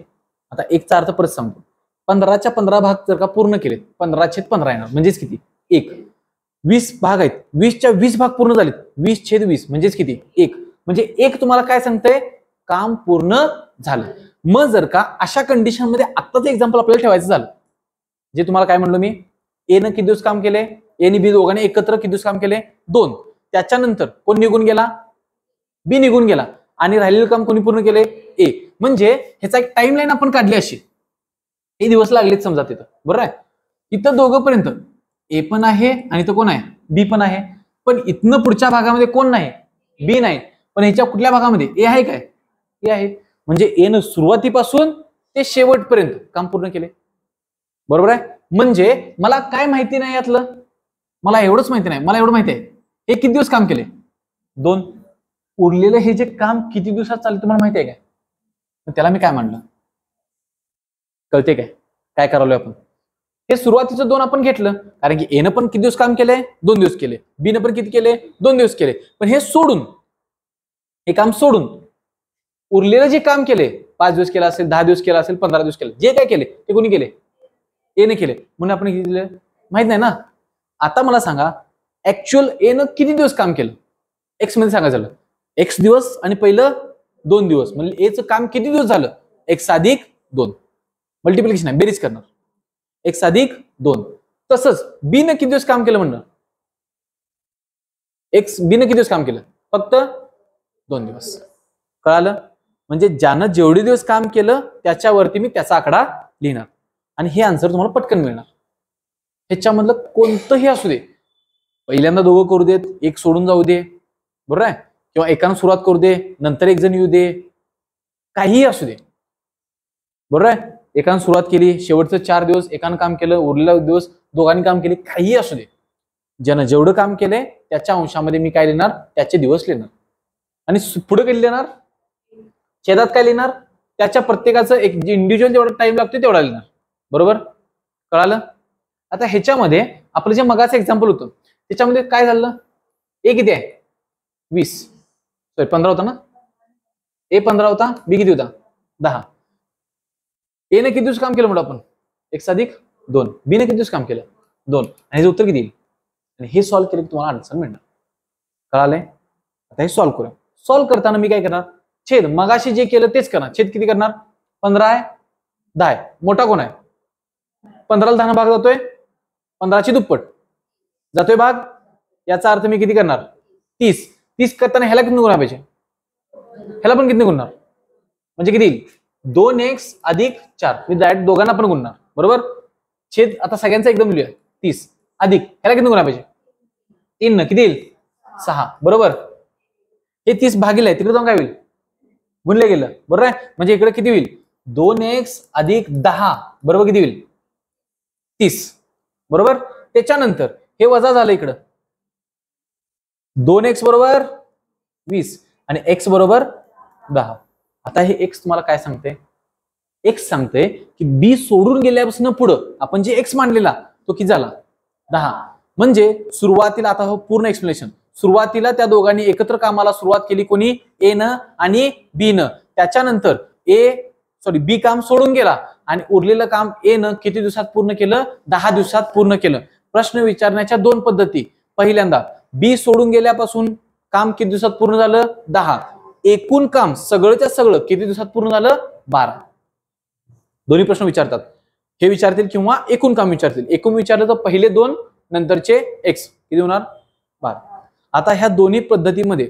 आता एकचा अर्थ परत सांगतो, 15च्या 15 भाग जर का पूर्ण केले, 15/15 येणार, म्हणजेच किती, 1. 20 भाग आहेत, 20च्या 20 भाग पूर्ण झालेत, 20/20 म्हणजेच किती, 1. म्हणजे एक तुम्हाला काय सांगतंय, काम पूर्ण झालं. मग जर का अशा कंडिशन मध्ये आत्ताच एक्झाम्पल आपल्याला ठेवायचं झालं, जे तुम्हाला काय म्हणलो मी, ए न किती दिवस काम केले, ए आणि बी दोघांनी एकत्र किती दिवस काम केले, 2. त्याच्यानंतर कोण निघून गेला, बी निघून गेला, आणि राहिलेलं काम कोणी पूर्ण केले, ए. म्हणजे ह्याचा एक टाइमलाईन आपण काढली अशी, हे दिवस लागलेत समजा तिथं बरोबर आहे. इथं दोघं पर्यंत ए पण आहे आणि इथं कोण आहे, बी पण आहे. पण इथनं पुढच्या भागामध्ये कोण नाही, बी नाही. पण ह्याच्या कुठल्या भागामध्ये ए आहे, काय ए आहे. म्हणजे ए न सुरुवातीपासून ते शेवटपर्यंत काम पूर्ण केले बरोबर आहे. म्हणजे मला काय माहिती नाही यातलं, मला एवढंच माहिती नाही, मला एवढं माहिती आहे हे किती दिवस काम केले, 2. उरलेलं हे जे काम किती दिवसात चालले तुम्हाला माहिती आहे काय, त्याला मी काय म्हणलं, कळते काय, काय करावं आपण. हे सुरुवातीचं 2 आपण घेतलं, कारण की एनं पण किती दिवस काम केले, 2 दिवस केले, बी न पण किती केले, 2 दिवस केले. पण हे सोडून, हे काम सोडून उरलेलं जे काम केले, 5 दिवस केला असेल, 10 दिवस केला असेल, 15 दिवस केले, जे काय केले ते कोणी केले, ए ने केले. म्हणून आपण किती दिलं माहित नाही ना. आता मला सांगा, ऍक्च्युअल ए न किती दिवस काम केलं, एक्स मध्ये सांगायचं झालं, एक्स दिवस आणि पहिलं 2 दिवस, म्हणजे एचं काम किती दिवस झालं, एक्स अधिक 2. मल्टिप्लिकेशन आहे, बेरीज करणार, एक्स अधिक 2. तसंच बी न किती दिवस काम केलं म्हणणं, एक्स बी न किती दिवस काम केलं, फक्त 2 दिवस. कळालं. म्हणजे ज्यानं जेवढे दिवस काम केलं त्याच्यावरती मी त्याचा आकडा लिहिणार आणि हे आन्सर तुम्हाला पटकन मिळणार. ह्याच्यामधलं कोणतंही असू दे, पहिल्यांदा दोघं करू देत, एक सोडून जाऊ दे, बरोबर आहे, किंवा एकानं सुरुवात करू दे, नंतर एक जण येऊ दे, काहीही असू दे, बरोबर आहे. एकानं सुरुवात केली, शेवटचं 4 दिवस एकानं काम केलं, उरलेला दिवस दोघांनी काम केले, काहीही असू दे, ज्यानं जेवढं काम केलंय त्याच्या अंशामध्ये मी काय लिहिणार, त्याचे दिवस लिहिणार. आणि पुढे कधी लिहिणार, छेदात काय लिहिणार, त्याच्या प्रत्येकाचं एक इंडिव्हिज्युअल जेवढा टाइम लागतो तेवढा लिहिणार. बरोबर, कळालं. आता ह्याच्यामध्ये आपलं जे मगाचं एक्झाम्पल होतं त्याच्यामध्ये काय झालं, ए किती आहे 20, सॉरी 15 होता ना, ए 15 होता, बी किती होता 10. ए ने किती दिवस काम केलं म्हणून आपण 1+2, बी ने किती दिवस काम केलं 2, आणि हे उत्तर किती येईल, आणि हे सॉल्व्ह केलं की तुम्हाला आन्सर मिळणार. कळालंय. आता हे सॉल्व्ह करूया. सॉल्व्ह करताना मी काय करणार, छेद मगाशी जे केलं तेच करणार. छेद किती करणार, 15 आहे 10 आहे, मोठा कोण आहे, 15ला 10 भाग जातोय, 15ची दुप्पट जातोय भाग, याचा अर्थ मी किती करणार 30. 30 करताना ह्याला किती गुणा पाहिजे, ह्याला पण किती गुणणार, म्हणजे किती येईल 2x अधिक 4. मी डायरेक्ट दोघांना पण गुणणार. बरोबर, छेद आता सगळ्यांचा एकदम लिहूया, 30 अधिक ह्याला किती गुणा पाहिजे 3 न किती येईल 6. बरोबर, हे 30 भागिले आहे, तिकडे जाऊन काय होईल गुणले गेलं. बरोबर आहे, म्हणजे इकडे किती होईल 2x अधिक 10, बरोबर किती होईल 30. बरोबर, त्याच्यानंतर हे वजा झालं इकडं, 2x बरोबर 20 आणि x बरोबर 10. आता हे x तुम्हाला काय सांगते, x सांगते की b सोडून गेल्यापासून पुढं आपण जे x मांडलेला तो किती झाला 10. म्हणजे सुरुवातीला, आता हो पूर्ण एक्सप्लेनेशन, सुरुवातीला त्या दोघांनी एकत्र कामाला सुरुवात केली, कोणी ए न आणि बी न. त्याच्यानंतर बी काम सोडून गेला आणि उरलेलं काम ए न किती दिवसात पूर्ण केलं, 10 दिवसात पूर्ण केलं. प्रश्न विचारण्याच्या 2 पद्धती, पहिल्यांदा बी सोडून गेल्यापासून काम किती दिवसात पूर्ण झालं 10, एकूण काम सगळंच्या सगळं किती दिवसात पूर्ण झालं 12. दोन्ही प्रश्न विचारतात, हे विचारतील किंवा एकूण काम विचारतील. एकूण विचारलं तर पहिले 2, नंतरचे एक्स किती होणार 12. आता ह्या दोन्ही पद्धतीमध्ये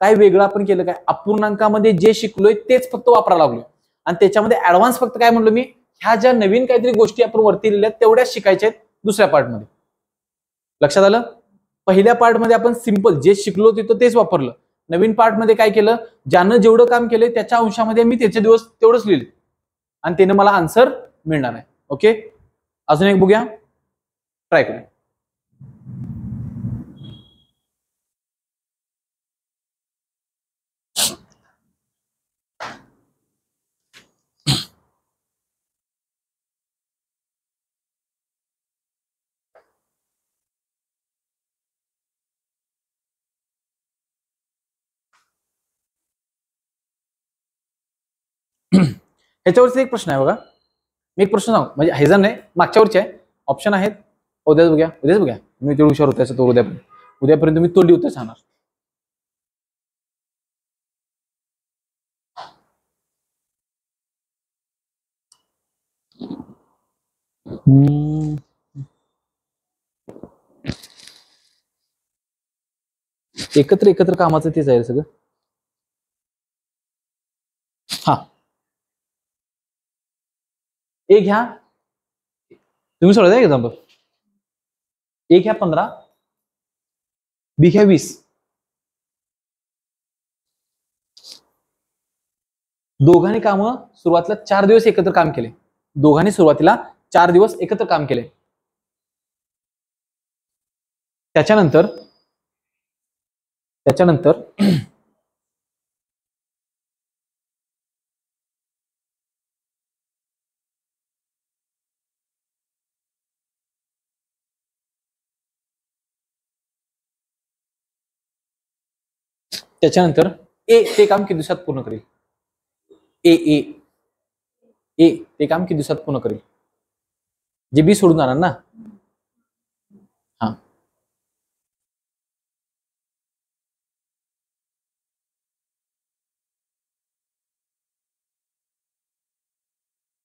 काय वेगळं आपण केलं, काय अपूर्णांकामध्ये जे शिकलोय तेच फक्त वापरायला लागलोय, आणि त्याच्यामध्ये ऍडव्हान्स फक्त काय म्हणलो मी, ह्या ज्या नवीन काहीतरी गोष्टी आपण वरती लिहिल्या तेवढ्याच शिकायच्या आहेत दुसऱ्या पार्टमध्ये. लक्षात आलं. पहिल्या पार्टमध्ये आपण सिंपल जे शिकलो तिथं तेच वापरलं. नवीन पार्टमध्ये काय केलं, ज्यानं जेवढं काम केलंय त्याच्या अंशामध्ये मी त्याचे दिवस तेवढंच लिहिले आणि त्याने मला आन्सर मिळणार आहे. ओके, अजून एक बघूया, ट्राय करूया. ह्याच्यावरचा एक प्रश्न आहे बघा, मी एक प्रश्न सांगू, म्हणजे हे जण नाही मागच्यावरचे आहे, ऑप्शन आहेत, उद्याच बघूया मी तेवढं हुशार होतो तो उद्यापर्यंत मी तोंडी उत्तर सांगणार. एकत्र कामाचं तेच आहे सगळं. हा, एक घ्या, तुम्ही सोडा एक्झाम्पल, एक घ्या 15, बी घ्या 20. दोघांनी काम सुरुवातीला 4 दिवस एकत्र काम केले, दोघांनी सुरुवातीला 4 दिवस एकत्र काम केले. त्याच्यानंतर ए ते काम किती दिवसात पूर्ण करेल, ए ते काम किती दिवसात पूर्ण करेल, जे बी सोडून जाणार ना. हा,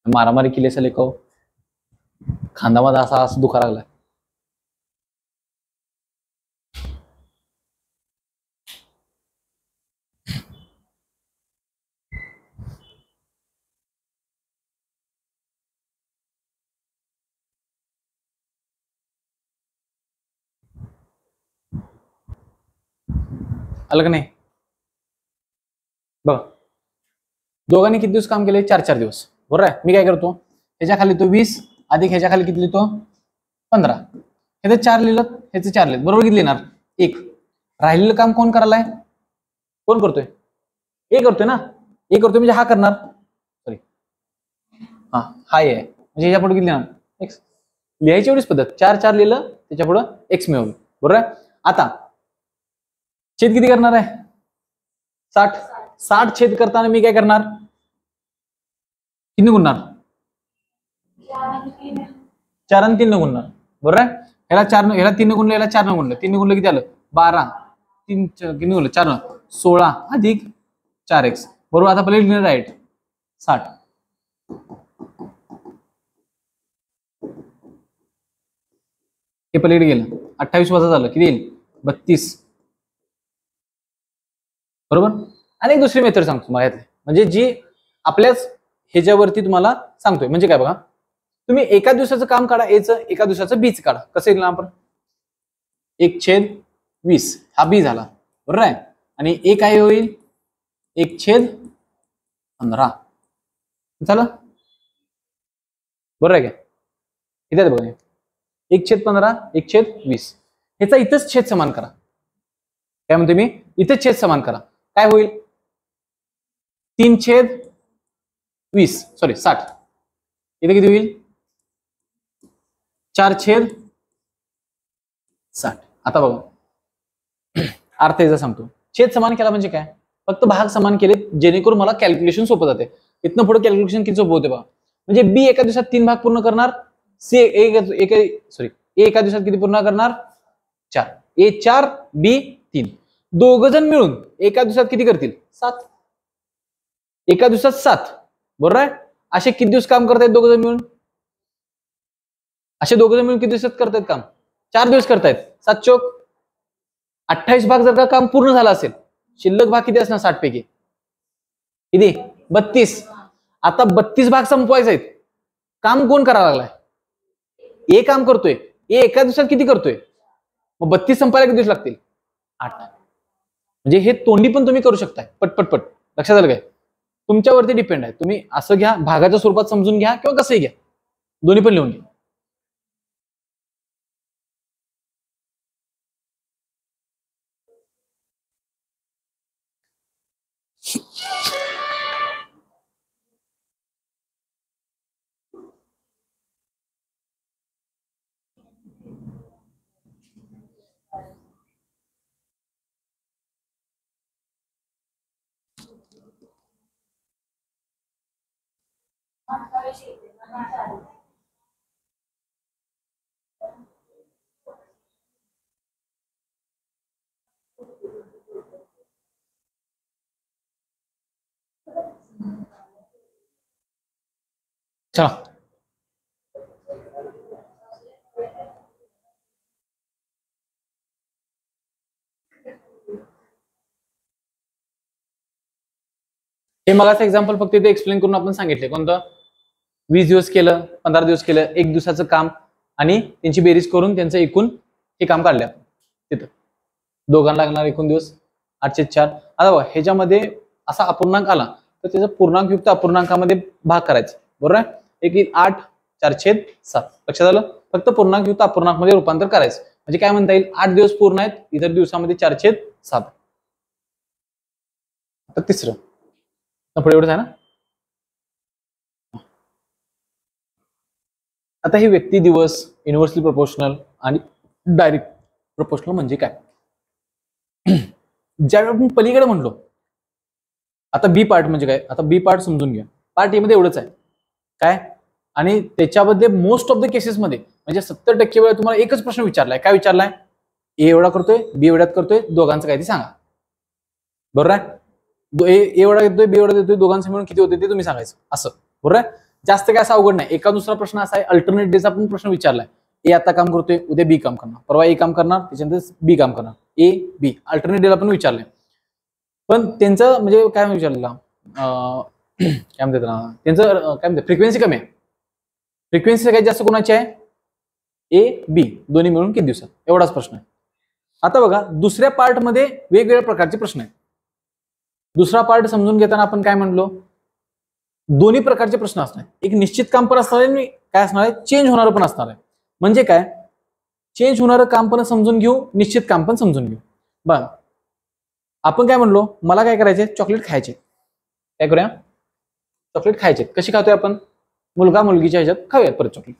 मारामारी केली असेल एक, खांदा माझा असा दुखा लागला. आलं का नाही? बघ, दोघांनी किती दिवस काम केले? 4-4 दिवस, बरोबर आहे. मी काय करतो, ह्याच्या खाली तो 20 अधिक ह्याच्या खाली किती लिहितो? 15. ह्याचं 4 लिहिलं, ह्याचं 4 लिहिलं, बरोबर किती लिहिणार? 1. राहिलेलं काम कोण करायलाय? कोण करतोय? ए करतोय ना. ए करतोय म्हणजे हा करणार, सॉरी हा आहे म्हणजे ह्याच्या पुढे किती लिहिणार? एक्स. लिहायची एवढीच पद्धत, 4-4 लिहिलं त्याच्या पुढे एक्स मिळवलं, बरोबर आहे. आता छेद किती करणार आहे? 60. 60 छेद करताना मी काय करणार? किती गुणणार? 4 आणि 3 गुणणार, बरोबर आहे. ह्याला 4 ह्याला 3 गुणलं, ह्याला 4 गुणलं, 3 गुणलं किती आलं? 12. 3 किती गुणलं? 4 16 अधिक 4x, बरोबर. आता पहिले लिहिणार राईट 60. हे पलीकडे गेलं, 28 वजा झालं किती येईल? 32, बरोबर. आणि एक दुसरी मेथड सांगतो तुम्हाला यातली, म्हणजे जी आपल्याच ह्याच्यावरती तुम्हाला सांगतोय. म्हणजे काय बघा, तुम्ही एका दिवसाचं काम काढा एचं, एका दिवसाचं बीच काढा. कसं येईल ना आपण? 1/20 हा बी झाला, बरोबर आहे. आणि ए काय होईल? 1/15 झालं, बरोबर आहे का? इथे बघा, 1/15 1/20 ह्याचा इथंच छेद समान करा. काय म्हणते मी? इथेच छेद समान करा. काय होईल? 3/20 सॉरी 60. इथे किती होईल? 4/60. आता बघा, अर्थ याचा सांगतो. छेद समान केला म्हणजे काय? फक्त भाग समान केले जेणेकरून मला कॅल्क्युलेशन सोपं जाते. इथनं पुढे कॅल्क्युलेशन किती सोपं होते बघा. म्हणजे बी एका दिवसात 3 भाग पूर्ण करणार, सी ए एका दिवसात किती पूर्ण करणार? 4. ए 4 बी 3. दोघ जण मिळून एका दिवसात किती करतील? 7. एका दिवसात 7, बरोबर आहे. असे किती दिवस काम करतायत दोघ जण मिळून? असे दोघ जण मिळून किती दिवसात करतायत काम? 4 दिवस करतायत. 7 चोक 28 भाग जर का काम पूर्ण झाला असेल, शिल्लक भाग किती असणार 60 पैकी? किती? 32. आता 32 भाग संपवायचे आहेत. काम कोण करायला लागलाय? ए काम करतोय. ए एका दिवसात किती करतोय? मग 32 संपायला किती दिवस लागतील? 8. म्हणजे हे तोंडी पण तुम्ही करू शकताय, पटपट. लक्षात आलं काय? तुमच्यावरती डिपेंड आहे. तुम्ही असं घ्या, भागाच्या स्वरूपात समजून घ्या किंवा कसंही घ्या, दोन्ही पण लिहून घ्या. चला, हे मगाचं एक्झाम्पल फक्त इथे एक्सप्लेन करून आपण सांगितले. कोणतं? 20 दिवस केलं, 15 दिवस केलं, एक दिवसाचं काम आणि त्यांची बेरीज करून त्यांचं एकूण हे काम काढले आपण. तिथं दोघांना लागणार एकूण दिवस 8/4. आता बघा, ह्याच्यामध्ये असा अपूर्णांक आला तर त्याचा पूर्णांक युक्त अपूर्णांकामध्ये भाग करायचा, बरोबर आहे. 8 4/7. लक्षात आलं? फक्त पूर्णांक युक्त अपूर्णांक मध्ये रूपांतर करायचं. म्हणजे काय म्हणता येईल? 8 दिवस पूर्ण आहेत, इतर दिवसामध्ये 4/7. आता तिसरं पुढे एवढंच आहे ना. आता हे व्यक्ती दिवस, युनिव्हर्सली प्रोपोर्शनल आणि डायरेक्ट प्रोपोर्शनल म्हणजे काय? ज्यावेळी आपण पलीकडे म्हणलो, आता बी पार्ट म्हणजे काय? आता बी पार्ट समजून घ्या. पार्ट ए मध्ये एवढंच आहे काय, आणि त्याच्यामध्ये मोस्ट ऑफ द केसेसमध्ये म्हणजे 70% वेळा तुम्हाला एकच प्रश्न विचारलाय. काय विचारलाय? ए एवढा करतोय, बी एवढ्यात करतोय, दोघांचं काय ते सांगा, बरोबर आहे. ए एवढा देतोय, बी एवढा देतोय, दोघांचं मिळून किती होते ते तुम्ही सांगायचं, असं, बरोबर आहे. जास्त काय असं अवघड नाही. एका दुसरा प्रश्न असा आहे, अल्टरनेट डेचा पण प्रश्न विचारलाय. ए आता काम करतोय, उद्या बी काम करणार, परवा ए काम करणार, त्याच्यानंतर बी काम करणार, ए बी अल्टरनेट डेला पण विचारलंय. पण त्यांचं म्हणजे काय विचारलेलं काय म्हणतात ना, त्यांचं काय म्हणतात फ्रिक्वेन्सी कमी आहे. फ्रिक्वेन्सी सगळ्यात जास्त कोणाची आहे? ए बी दोन्ही मिळून किती दिवसात, एवढाच प्रश्न आहे. आता बघा दुसऱ्या पार्ट मध्ये वेगवेगळ्या प्रकारचे प्रश्न आहेत. दुसरा पार्ट समजून घेताना आपण काय म्हणलो, दोन्ही प्रकारचे प्रश्न असणार. एक निश्चित काम पण असणार आहे, काय असणार आहे, चेंज होणारं पण असणार आहे. म्हणजे काय, चेंज होणारं काम पण समजून घेऊ, निश्चित काम पण समजून घेऊ. बघा आपण काय म्हणलो, मला काय करायचे, चॉकलेट खायचे. काय करूया, चॉकलेट खायचे. कशी खातोय आपण, मुलगा मुलगीच्या ह्याच्यात खाऊयात परत चॉकलेट.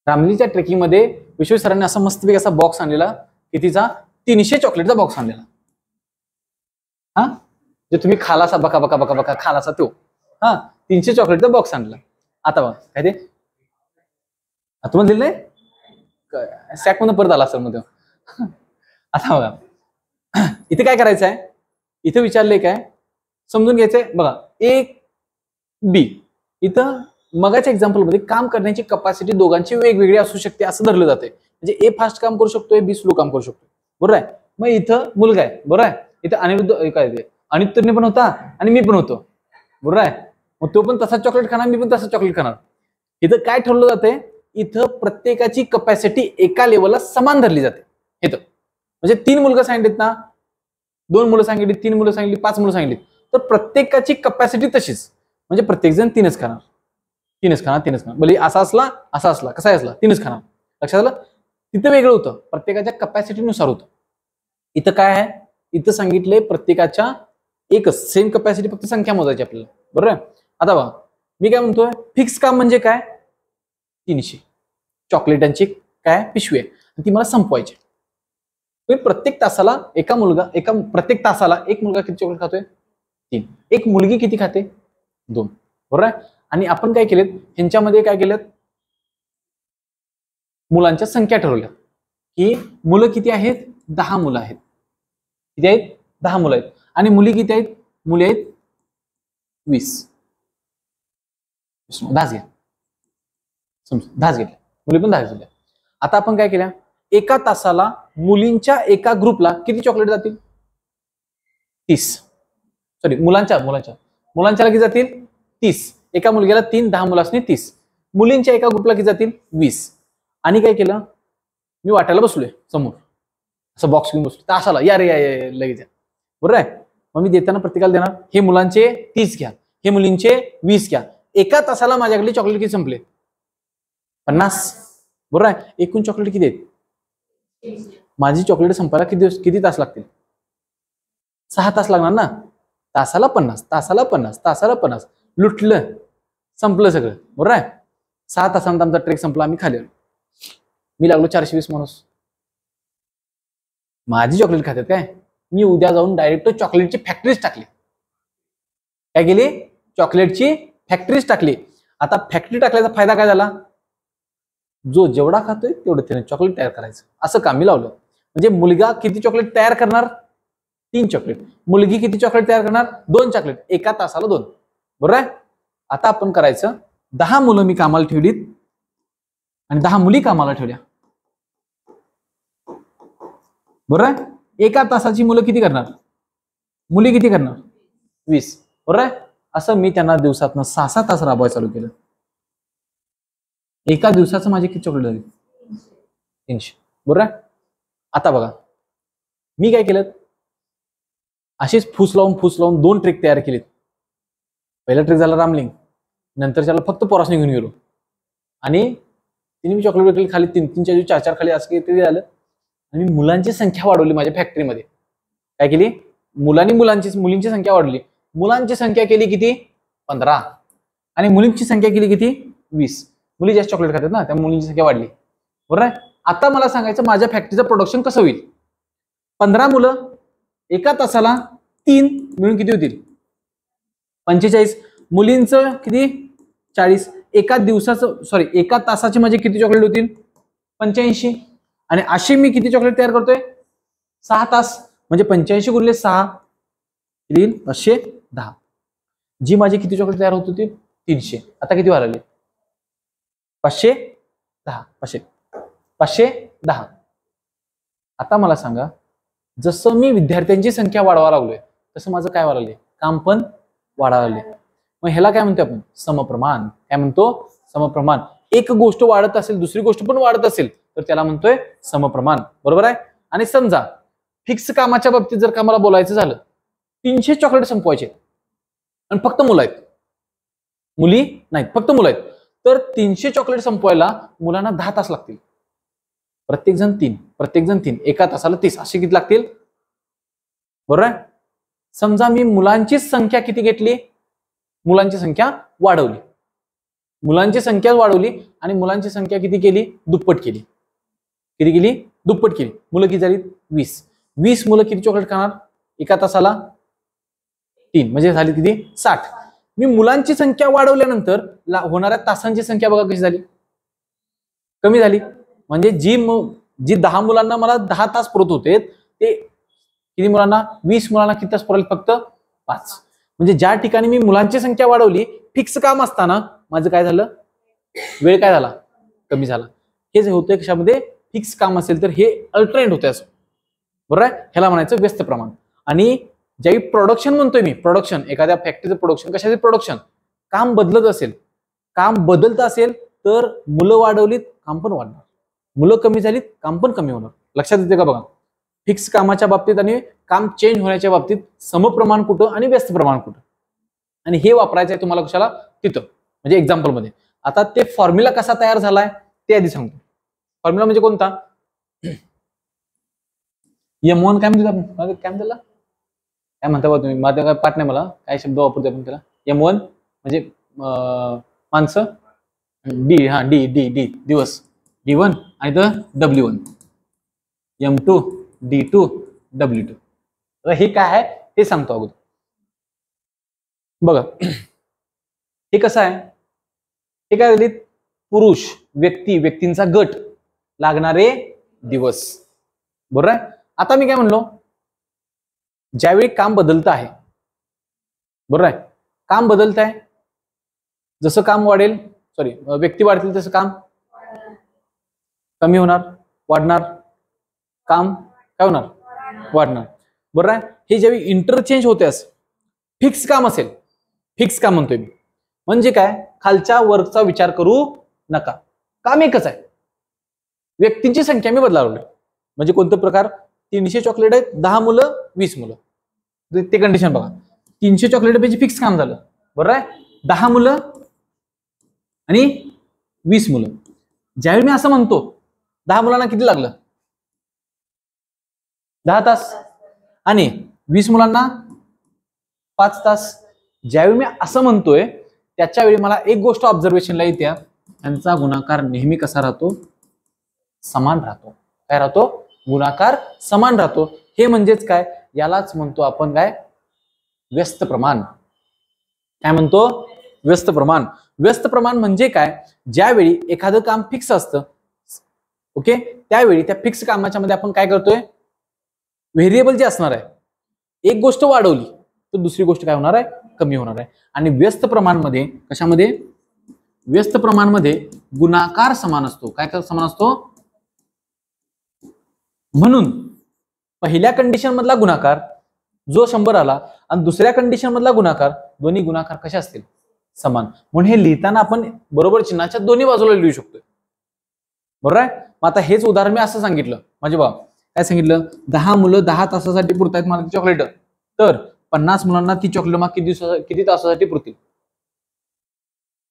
रामलीच्या ट्रेकिंगमध्ये विश्व सरांनी असा मस्तपैकी असा बॉक्स आणलेला, कितीचा, 300 चॉकलेटचा बॉक्स आणलेला. हा जे तुम्ही खालासा बका बका बका बका खालासा तो, हा 300 चॉकलेटचा बॉक्स आणला. आता बघा काय ते, तुम्हाला दिलं नाही सॅक मध्ये परत आला असेल मध्ये. आता बघा इथे काय करायचं आहे, इथे विचारलंय काय समजून घ्यायचंय. बघा एक बी, इथं मगाच्या एक्झाम्पल मध्ये काम करण्याची कपॅसिटी दोघांची वेगवेगळी असू शकते असं धरलं जाते. म्हणजे ए फास्ट काम करू शकतोय, बी स्लो काम करू शकतोय, बरोबर आहे. मग इथं मुलगा आहे, बरोबर आहे, इथं अनिरुद्ध काय ते अनिरुद्ध पण होता आणि मी पण होतो, बरोबर आहे. मग तो पण तसाच चॉकलेट खाणार, मी पण तसाच चॉकलेट खाणार. इथं काय ठरवलं जाते, इथं प्रत्येकाची कपॅसिटी एका लेवलला समान धरली जाते. इथं म्हणजे 3 मुलं सांगितलीत ना, 2 मुलं सांगितली, 3 मुलं सांगितली, 5 मुलं सांगितली, तर प्रत्येकाची कपॅसिटी तशीच. म्हणजे प्रत्येक जण 3च खाणार, 3च खाणार, 3च खाणार. भले असा असला कसा असला 3च खाणार. लक्षात आलं. तिथं वेगळं होतं, प्रत्येकाच्या कपॅसिटीनुसार होतं. इथं काय आहे, इथं सांगितलंय प्रत्येकाच्या एकच सेम कपॅसिटी, फक्त संख्या मोजायची आपल्याला, बरोबर आहे. आता बघा मी काय म्हणतोय, फिक्स काम म्हणजे काय, 300 चॉकलेटांची काय पिशवी आहे, ती मला संपवायची. प्रत्येक तासाला प्रत्येक तासाला एक मुलगा किती चॉकलेट खातोय, 3. एक मुलगी किती खाते, 2, बरोबर आहे. आणि आपण काय केलेत, ह्यांच्यामध्ये काय केलं, मुलांच्या संख्या ठरवल्या की मुलं किती आहेत, 10 मुलं आहेत. किती आहेत, 10 मुलं आहेत. आणि मुली किती आहेत, मुली आहेत 20. 10 घ्या, 10 घेतल्या, मुली पण 10 घेतल्या. आता आपण काय केल्या, एका तासाला मुलींच्या एका ग्रुपला किती चॉकलेट जातील, 30. सॉरी मुलांच्या किती जातील, 30. एका मुलग्याला 3, 10 मुलांनी 30. मुलींच्या एका ग्रुपला किती जातील, 20. आणि काय केलं, मी वाटायला बसलोय समोर, असं बॉक्स घेऊन बसलो, तासाला या रे या लगेच या, बरोबर आहे. मग मी देताना प्रत्येकाला देणार, हे मुलांचे 30 घ्या, हे मुलींचे 20 घ्या. एका तासाला माझ्याकडे चॉकलेट किती संपले, 50, बरोबर आहे. एकूण चॉकलेट किती आहेत, माझी चॉकलेट संपायला किती तास लागतील, 6 तास लागणार ना. तासाला 50, तासाला 50, तासाला 50, लुटलं, संपलं सगळं, बरोबर आहे. 6 तासांत आमचा ट्रेक संपला, आम्ही खाली आलो. मी लागलो 420 माणूस. माझी चॉकलेट खात्यात काय, मी उद्या जाऊन डायरेक्ट चॉकलेटची फॅक्टरीच टाकली. काय केली, चॉकलेटची फॅक्टरीच टाकली. आता फॅक्टरी टाकल्याचा फायदा काय झाला, जो जेवढा खातोय तेवढं त्याने चॉकलेट तयार करायचं, असं काम मी लावलं. म्हणजे मुलगा किती चॉकलेट तयार करणार, 3 चॉकलेट. मुलगी किती चॉकलेट तयार करणार, 2 चॉकलेट, एका तासाला 2, बरोबर आहे. आता आपण करायचं, 10 मुलं मी कामाला ठेवलीत आणि 10 मुली कामाला ठेवल्या, बरोबर आहे. एका तासाची मुलं किती करणार, मुली किती करणार, 20, बरोबर आहे. असं मी त्यांना दिवसातनं 6-6 तास राबवायला चालू केलं. एका दिवसाचं माझी किती चॉकलेट झाली, 300, बरोबर आहे. आता बघा मी काय केलं, अशीच फूस लावून 2 ट्रेक तयार केलेत. पहिला ट्रेक झाला रामलिंग, नंतर त्याला फक्त पोरासने घेऊन गेलो आणि तिने चॉकलेट विकली, खाली 3-3, 4-4 खाली असं काहीतरी झालं. आणि मुलांची संख्या वाढवली माझ्या फॅक्टरीमध्ये. काय केली, मुलींची संख्या वाढवली. मुलांची संख्या केली किती, 15 आणि मुलींची संख्या केली किती, 20. मुली जास्त चॉकलेट खातात ना, त्यामुळे मुलींची संख्या वाढली, बरोबर आहे. आता मला सांगायचं माझ्या फॅक्टरीचं प्रोडक्शन कसं होईल. 15 मुलं एका तासाला 3 मिळून किती होतील, 45. मुलींचं किती, 40. एका तासाचे माझे किती चॉकलेट होतील, 85. आणि अशी मी किती चॉकलेट तयार करतोय, 6 तास. म्हणजे 85 गुणिले 6 येईल 510. जी माझी किती चॉकलेट तयार होत होती, 300. आता किती व्हायला लागले, 510. 510. आता मला सांगा, जसं मी विद्यार्थ्यांची संख्या वाढवा लागलोय तसं माझं काय वाढवले, काम पण वाढायला लागले. मग ह्याला काय म्हणतो आपण, समप्रमाण. काय म्हणतो, समप्रमाण. एक गोष्ट वाढत असेल दुसरी गोष्ट पण वाढत असेल तर त्याला म्हणतोय समप्रमाण. बरोबर आहे. आणि समजा फिक्स कामाच्या बाबतीत जर का मला बोलायचं झालं, 300 चॉकलेट संपवायचे आणि फक्त मुलं आहेत, मुली नाहीत, फक्त मुलं आहेत, तर 300 चॉकलेट संपवायला मुलांना 10 तास लागतील. प्रत्येक जण 3, एका तासाला 30, असे किती लागतील. बरोबर आहे. समजा मी मुलांची संख्या किती घेतली, मुलांची संख्या वाढवली, मुलांची संख्या वाढवली आणि मुलांची संख्या किती केली, दुप्पट केली. किती केली, दुप्पट केली. मुलं किती झाली, 20 मुलं किती चॉकलेट खाणार एका तासाला, 3, म्हणजे झाली किती, 60. मी मुलांची संख्या वाढवल्यानंतर होणाऱ्या तासांची संख्या बघा कशी झाली, कमी झाली. म्हणजे जी 10 मुलांना मला 10 तास पुरत होते ते किती मुलांना, 20 मुलांना किती तास पुरवले, फक्त 5. म्हणजे ज्या ठिकाणी मी मुलांची संख्या वाढवली, फिक्स काम असताना माझं काय झालं, वेळ काय झाला, कमी झाला. हे जे होते कशामध्ये, फिक्स काम असेल तर हे अल्टरनेट होते असं. बरोबर आहे. ह्याला म्हणायचं व्यस्त प्रमाण. आणि ज्यावेळी प्रोडक्शन म्हणतोय मी, प्रोडक्शन, एखाद्या फॅक्टरीचं प्रोडक्शन, कशाचे प्रोडक्शन, काम बदलत असेल, काम बदलत असेल तर मुलं वाढवलीत काम पण वाढणार, मुलं कमी झालीत काम पण कमी होणार. लक्षात येते का बघा. फिक्स कामाच्या बाबतीत आणि काम चेंज होण्याच्या बाबतीत समप्रमाण कुठं आणि व्यस्त प्रमाण कुठं, आणि हे वापरायचं आहे तुम्हाला कशाला, तिथं म्हणजे एक्झाम्पल मध्ये. आता ते फॉर्म्युला कसा तयार झालाय ते आधी सांगतो. फॉर्म्युला म्हणजे कोणता, M1 काय म्हणतो आपण, काय म्हणतो, काय म्हणता बा तुम्ही, माझं काय पाठ नाही मला, काय शब्द वापरतो आपण त्याला. M1 म्हणजे माणसं, डी दिवस, D1 आणि W1, M2 D2 W2. हे काय आहे ते सांगतो अगोदर. बघा हे कसं आहे, हे काय झाली, पुरुष, व्यक्तींचा गट, लागणारे दिवस. बरोबर आहे. आता मी काय म्हणलो, ज्यावेळी काम बदलत आहे, बरोबर आहे, काम बदलत आहे, जसं काम वाढेल, व्यक्ती वाढतील तसं काम कमी होणार, वाढणार, काम काय होणार, वाढणार. बरोबर आहे. हे ज्यावेळी इंटरचेंज होते असं फिक्स काम असेल, फिक्स काम म्हणतोय मी, म्हणजे काय, खालच्या वर्कचा विचार करू नका, काम एकच आहे, व्यक्तींची संख्या मी बदलावली. म्हणजे कोणतं प्रकार, 300 चॉकलेट आहेत, 10 मुलं 20 मुलं, ते कंडिशन बघा. 300 चॉकलेट पैकी फिक्स काम झालं, बरोबर आहे, 10 मुलं आणि 20 मुलं. ज्यावेळी मी असं म्हणतो 10 मुलांना किती लागलं, 10 तास, आणि 20 मुलांना 5 तास. ज्यावेळी मी असं म्हणतोय त्याच्या वेळी मला एक गोष्ट ऑब्झर्वेशनला येते, त्यांचा गुणाकार नेहमी कसा राहतो, समान राहतो. काय राहतो, गुणाकार समान राहतो. हे म्हणजेच काय, यालाच म्हणतो आपण काय, व्यस्त प्रमाण. काय म्हणतो, व्यस्त प्रमाण. व्यस्त प्रमाण म्हणजे काय, ज्यावेळी एखादं काम फिक्स असतं, ओके, त्यावेळी त्या फिक्स कामाच्या मध्ये आपण काय करतोय, व्हेरिएबल जे असणार आहे, एक गोष्ट वाढवली तर दुसरी गोष्ट काय होणार आहे, कमी होणार आहे. आणि व्यस्त प्रमाण मध्ये कशामध्ये, व्यस्त प्रमाण मध्ये गुणाकार समान असतो. काय समान असतो, म्हणून पहिल्या कंडिशन मधला गुणाकार जो 100 आला आणि दुसऱ्या कंडिशन मधला गुणाकार, दोन्ही गुणाकार कसे असतील, समान. म्हणून हे लिहिताना आपण बरोबर चिन्हाच्या दोन्ही बाजूला लिहू शकतोय. बरोबर आहे. मग आता हेच उदाहरण मी असं सांगितलं, म्हणजे बघा काय सांगितलं, 10 मुलं 10 तासासाठी पुरतायत मला चॉकलेट, तर 50 मुलांना ती चॉकलेट मग किती तासासाठी पुरतील,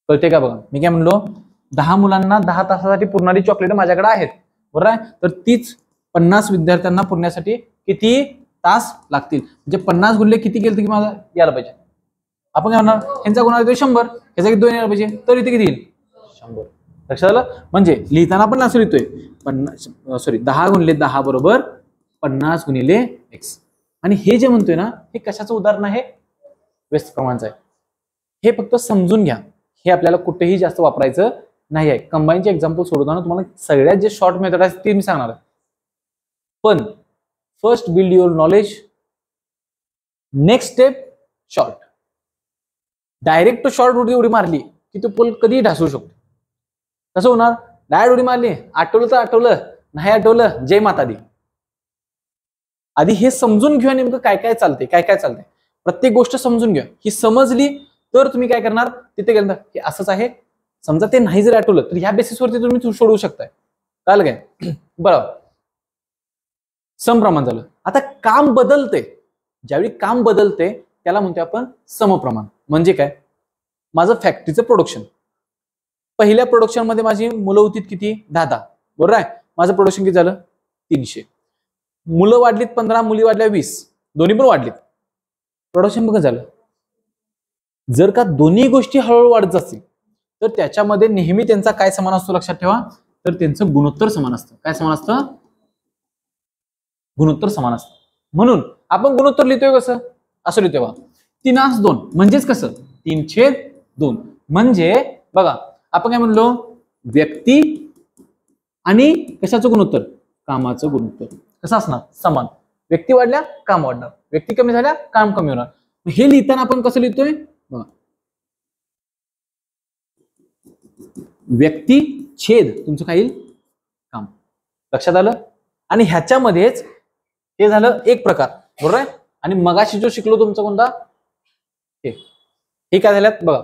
कळते का बघा. मी काय म्हणलो, 10 मुलांना 10 तासासाठी पुरणारी चॉकलेट माझ्याकडे आहेत, बरोबर आहे, तर तीच 50 विद्यार्थ्यांना पुरण्यासाठी किती तास लागतील. म्हणजे 50 गुणले किती गेलं की मला यायला पाहिजे, आपण काय म्हणणार, ह्यांचा गुणाकार 100, ह्याचा किती 2 यायला पाहिजे, तर इथे किती येईल, 100. लक्षात आलं. म्हणजे लिहिताना पण असं लिहितोय 10 गुणिले 10 बरोबर 50 गुणिले x. आणि हे जे म्हणतोय ना, हे कशाचं उदाहरण आहे, व्यस्त प्रमाणचं आहे. हे फक्त समजून घ्या, हे आपल्याला कुठेही जास्त वापरायचं नाही आहे. कंबाईनचे एक्झाम्पल सोडवताना तुम्हाला सगळ्यात जे शॉर्ट मेथड आहे ते मी सांगणार आहे. पण first build your knowledge, next step short. Direct short उडी मारली की तो पोल कधीही ढासळू शकतो. कसं होणार, डायरेक्ट उडी मारली, आठवलं तर आठवलं, नाही आठवलं जय माता दी. आधी हे समजून घेऊया नेमकं काय काय चालते, काय काय चालते. प्रत्येक गोष्ट समजून घ्या. ही समजली तर तुम्ही काय करणार, तिथे गेलं की असंच आहे. समजा ते नाही जर आठवलं तर ह्या बेसिसवरती तुम्ही सोडवू शकताय. कळलं काय? बरोबर. समप्रमाण झालं. आता काम बदलते, ज्यावेळी काम बदलते त्याला म्हणतो आपण समप्रमाण. म्हणजे काय, माझं फॅक्टरीचं प्रोडक्शन, पहिल्या प्रोडक्शन मध्ये माझी मुलं होती किती, 10, बरोबर आहे. माझं प्रोडक्शन किती झालं, 300. मुलं वाढलीत 15, मुली वाढल्या 20, दोन्ही पण वाढलीत. प्रोडक्शन बघा झालं. जर का दोन्ही गोष्टी हळूहळू वाढत असतील तर त्याच्यामध्ये नेहमी त्यांचा काय समान असतो लक्षात ठेवा, तर त्यांचं गुणोत्तर समान असतं. काय समान असतं, गुणोत्तर समान असतं. म्हणून आपण गुणोत्तर लिहितोय कसं, असं लिहितोय बघा, 3:2 म्हणजेच कसं 3/2. म्हणजे बघा आपण काय म्हणलो, व्यक्ती आणि कशाचं गुणोत्तर, कामाचं गुणोत्तर कसं असणार, समान. व्यक्ती वाढल्या काम वाढणार, व्यक्ती कमी झाल्या काम कमी होणार. हे लिहिताना आपण कसं लिहितोय बघा, व्यक्ती छेद तुमचं काय येईल, काम. लक्षात आलं. आणि ह्याच्यामध्येच हे झालं एक प्रकार, बरोबर आहे. आणि मगाशी जो शिकलो तुमचा कोणता, हे काय झाल्यात बघा,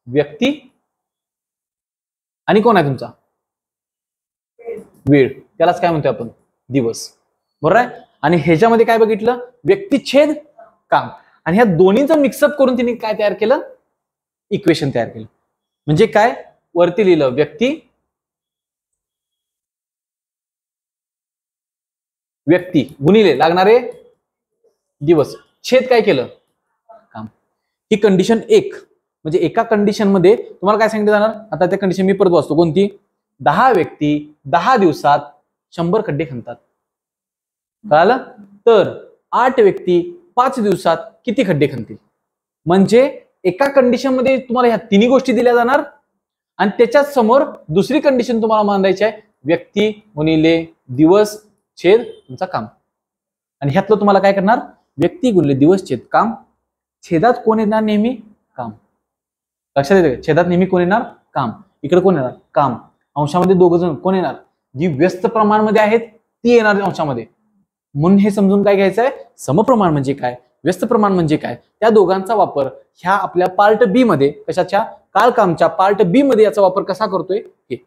व्यक्ती आणि कोण आहे तुमचा, वेळ, त्यालाच काय म्हणतोय आपण, दिवस, बरोबर आहे. आणि ह्याच्यामध्ये काय बघितलं, व्यक्ती छेद काम. आणि ह्या दोन्हीचं मिक्सअप करून तिने काय तयार केलं, इक्वेशन तयार केलं. म्हणजे काय, वरती लिहिलं व्यक्ती गुणिले लागणारे दिवस, छेद काय केलं, काम. ही कंडिशन 1. म्हणजे एका कंडिशन मध्ये तुम्हाला काय सांगितलं जाणार, आता त्या कंडिशन मी परत वाचतो, कोणती, 10 व्यक्ती 10 दिवसात 100 खड्डे खणतात. कळालं. तर 8 व्यक्ती 5 दिवसात किती खड्डे खणतील. म्हणजे एका कंडिशन मध्ये तुम्हाला ह्या तिन्ही गोष्टी दिल्या जाणार आणि त्याच्या समोर दुसरी कंडिशन तुम्हाला मांडायची आहे, व्यक्ती गुणिले दिवस छेद तुमचा काम. आणि ह्यातलं तुम्हाला काय करणार, व्यक्ती गुणिले दिवस छेद काम. छेदात कोण येणार, नेहमी काम. लक्षात येते, छेदात नेहमी कोण येणार, काम. इकडे कोण येणार, काम. अंशामध्ये दोघ जण कोण येणार, जी व्यस्त प्रमाण मध्ये आहेत ती येणार अंशामध्ये. म्हणून हे समजून काय घ्यायचं आहे, समप्रमाण म्हणजे काय, व्यस्त प्रमाण म्हणजे काय, त्या दोघांचा वापर ह्या आपल्या पार्ट बी मध्ये, कशाच्या, काळकामच्या पार्ट बी मध्ये याचा वापर कसा करतोय हे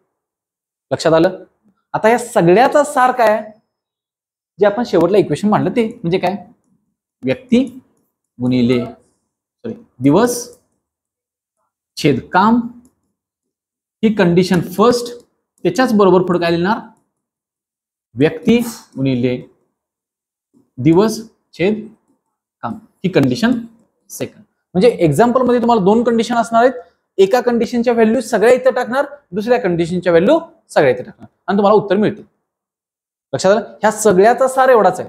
लक्षात आलं. आता या सगळ्याचा सार काय, जे आपण शेवटला इक्वेशन मांडलं ते म्हणजे काय, व्यक्ती गुणिले दिवस छेद काम. ही कंडिशन फर्स्ट, त्याच्याच बरोबर पुढे काय लिहिणार, व्यक्ती गुणिले दिवस छेद काम. ही कंडिशन सेकंड. म्हणजे एक्झाम्पल मध्ये तुम्हाला 2 कंडिशन असणार आहेत. एका कंडिशनच्या व्हॅल्यू सगळ्या इथं टाकणार, दुसऱ्या कंडिशनच्या व्हॅल्यू सगळ्या इथं टाकणार आणि तुम्हाला उत्तर मिळते. लक्षात आलं. ह्या सगळ्याचा सार एवढाच आहे.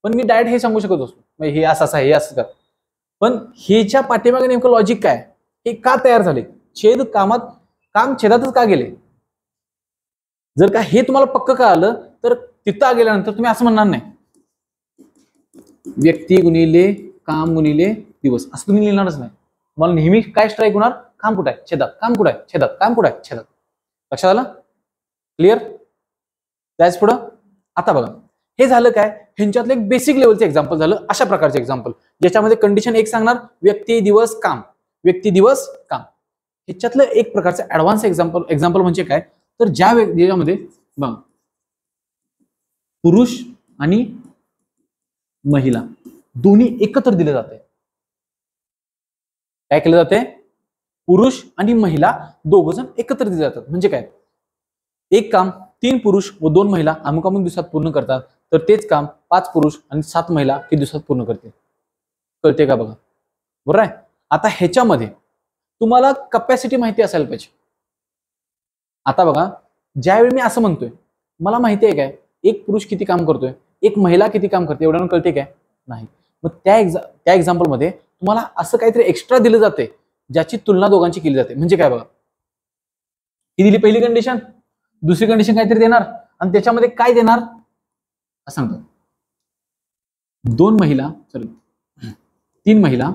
पण मी डायरेक्ट हे सांगू शकत असतो, हे असं आहे, हे असं कर. पण हेच्या पाठीमागे नेमकं लॉजिक काय, हे का तयार झाले, छेद कामात, काम छेदातच का गेले. जर का हे तुम्हाला पक्क कळालं तर तिथं गेल्यानंतर तुम्ही असं म्हणणार नाही, व्यक्ती गुणिले काम गुणिले दिवस असं तुम्ही लिहिणारच नाही. तुम्हाला नेहमी काय स्ट्राईक होणार, काम कुठे आहे छेदात, काम कुठे आहे छेदात, काम कुठे आहे छेदात. लक्षात आलं, क्लिअर. त्याच पुढं आता बघा, हे झालं काय, ह्यांच्यातलं एक बेसिक लेवलचं एक्झाम्पल झालं. अशा प्रकारचे एक्झाम्पल ज्याच्यामध्ये कंडिशन 1 सांगणार, व्यक्ती दिवस काम, व्यक्ती दिवस काम. ह्याच्यातलं एक प्रकारचं ऍडव्हान्स एक्झाम्पल म्हणजे काय, तर ज्यामध्ये बघा पुरुष आणि महिला दोन्ही एकत्र दिले जाते. काय केलं जाते, पुरुष आणि महिला दोघ जण एकत्र दिले जातात. म्हणजे काय, एक काम 3 पुरुष व 2 महिला अमुक अमुक दिवसात पूर्ण करतात, तर तेच काम 5 पुरुष आणि 7 महिला किती दिवसात पूर्ण करतील. कळते का बघा, बरोबर आहे. आता ह्याच्यामध्ये तुम्हाला कपॅसिटी माहिती असायला पाहिजे. आता बघा, ज्यावेळी मी असं म्हणतोय, मला माहिती आहे काय, एक पुरुष किती काम करतोय, एक महिला किती काम करते, एवढ्यानं कळते काय, नाही. मग त्या एक्झाम्पल मध्ये तुम्हाला असं काहीतरी एक्स्ट्रा दिलं जाते ज्याची तुलना दोघांची केली जाते. म्हणजे काय बघा, ही दिली पहिली कंडिशन, दुसरी कंडिशन काहीतरी देणार आणि त्याच्यामध्ये काय देणार असं सांगतो, 3 महिला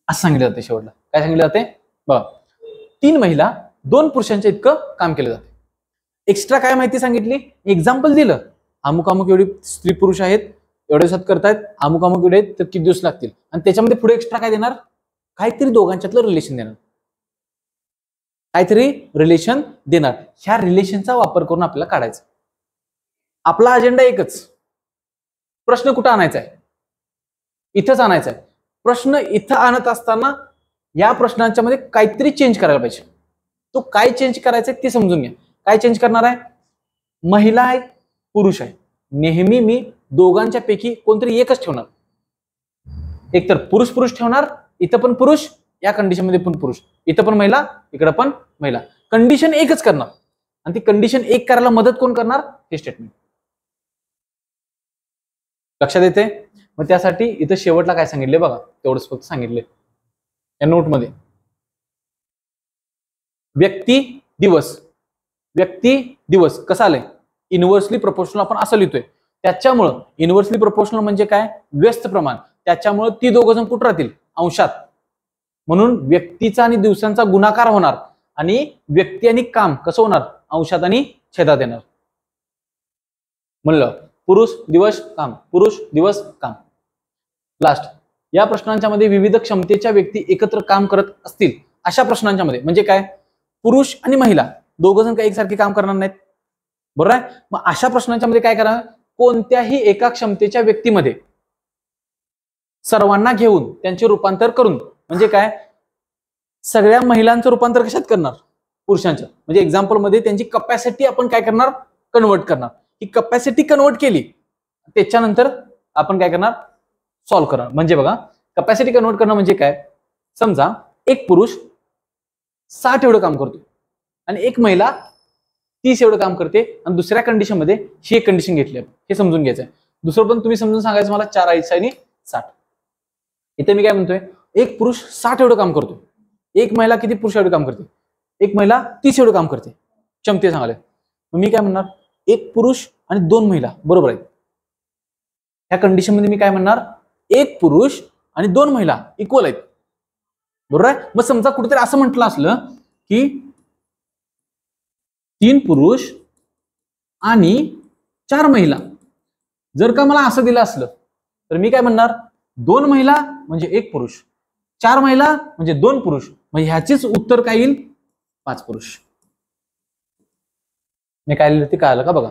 असं सांगितलं जाते शेवटला. काय सांगितलं जाते बघा, 3 महिला 2 पुरुषांच्या इतकं काम केलं जाते. एक्स्ट्रा काय माहिती सांगितली, एक्झाम्पल दिलं, अमुक अमुक एवढी स्त्री पुरुष आहेत, एवढे दिवसात करतायत, अमुक अमुक एवढे तर किती दिवस लागतील, आणि त्याच्यामध्ये पुढे एक्स्ट्रा काय देणार, काहीतरी दोघांच्यातलं रिलेशन देणार, काहीतरी रिलेशन देणार. ह्या रिलेशनचा वापर करून आपल्याला काढायचा. आपला अजेंडा एकच, प्रश्न कुठं आणायचा आहे, इथंच आणायचा आहे. प्रश्न इथं आणत असताना या प्रश्नांच्या मध्ये काहीतरी चेंज करायला पाहिजे. तो काय चेंज करायचा ते समजून घ्या. काय चेंज करणार आहे, महिला आहे पुरुष आहे, नेहमी मी दोघांच्या पैकी कोणतरी एकच ठेवणार. एकतर पुरुष पुरुष ठेवणार, इथं पण पुरुष, या कंडिशन मध्ये पण पुरुष, इथं पण महिला, इकडं पण महिला. कंडिशन एकच करणार, आणि ती कंडिशन एक करायला मदत कोण करणार, हे स्टेटमेंट. लक्षात येते. मग त्यासाठी इथं शेवटला काय सांगितले बघा, तेवढंच फक्त सांगितले या नोट मध्ये. व्यक्ती दिवस, व्यक्ती दिवस कसं आलंय, इन्व्हर्सली प्रोपोर्शनल आपण असं लिहितोय. त्याच्यामुळं इन्व्हर्सली प्रोपोर्शनल म्हणजे काय, व्यस्त प्रमाण. त्याच्यामुळं ती दोघं जण कुठं राहतील, अंशात. म्हणून व्यक्तीचा आणि दिवसांचा गुणाकार होणार, आणि व्यक्ती आणि काम कसं होणार, अंशात आणि छेदात येणार. म्हणलं पुरुष दिवस काम, पुरुष दिवस काम. लास्ट, या प्रश्नांच्या मध्ये विविध क्षमतेच्या व्यक्ती एकत्र काम करत असतील अशा प्रश्नांच्या मध्ये, म्हणजे काय, पुरुष आणि महिला दोघं जण काही एकसारखे काम करणार नाहीत, बरोबर आहे. मग अशा प्रश्नांच्या मध्ये काय करा, कोणत्याही एका क्षमतेच्या व्यक्तीमध्ये सर्वांना घेऊन त्यांचे रूपांतर करून, म्हणजे काय, सगळ्या महिलांचं रूपांतर कशात करणार, पुरुषांच्या. म्हणजे एक्झाम्पल मध्ये त्यांची कपॅसिटी आपण काय करणार, कन्वर्ट करणार. ही कपॅसिटी कन्वर्ट केली, त्याच्यानंतर आपण काय करणार, सॉल्व्ह करणार. म्हणजे बघा, कपॅसिटी कन्वर्ट करणं म्हणजे काय, समजा एक पुरुष 60 एवढं काम करतो, आणि एक महिला 30 एवढं काम करते, आणि दुसऱ्या कंडिशन मध्ये ही एक कंडिशन घेतली आहे, हे समजून घ्यायचं आहे. दुसरं पण तुम्ही समजून सांगायचं मला, 4 आणि 60. इथे मी काय म्हणतोय, एक पुरुष 60 एवढं काम करतो, एक महिला किती पुरुष एवढं काम करते, एक महिला 30 एवढं काम करते, क्षमते सांगायला. मग मी काय म्हणणार, एक पुरुष आणि 2 महिला बरोबर आहेत. ह्या कंडिशन मध्ये मी काय म्हणणार, एक पुरुष आणि 2 महिला इक्वल आहेत, बरोबर आहे. मग समजा कुठेतरी असं म्हटलं असलं की 3 पुरुष आणि 4 महिला, जर का मला असं दिलं असलं तर मी काय म्हणणार, 2 महिला म्हणजे 1 पुरुष, 4 महिला म्हणजे 2 पुरुष, म्हणजे ह्याचीच उत्तर काय येईल, 5 पुरुष. मी काय लिहिलं ते कळालं का बघा.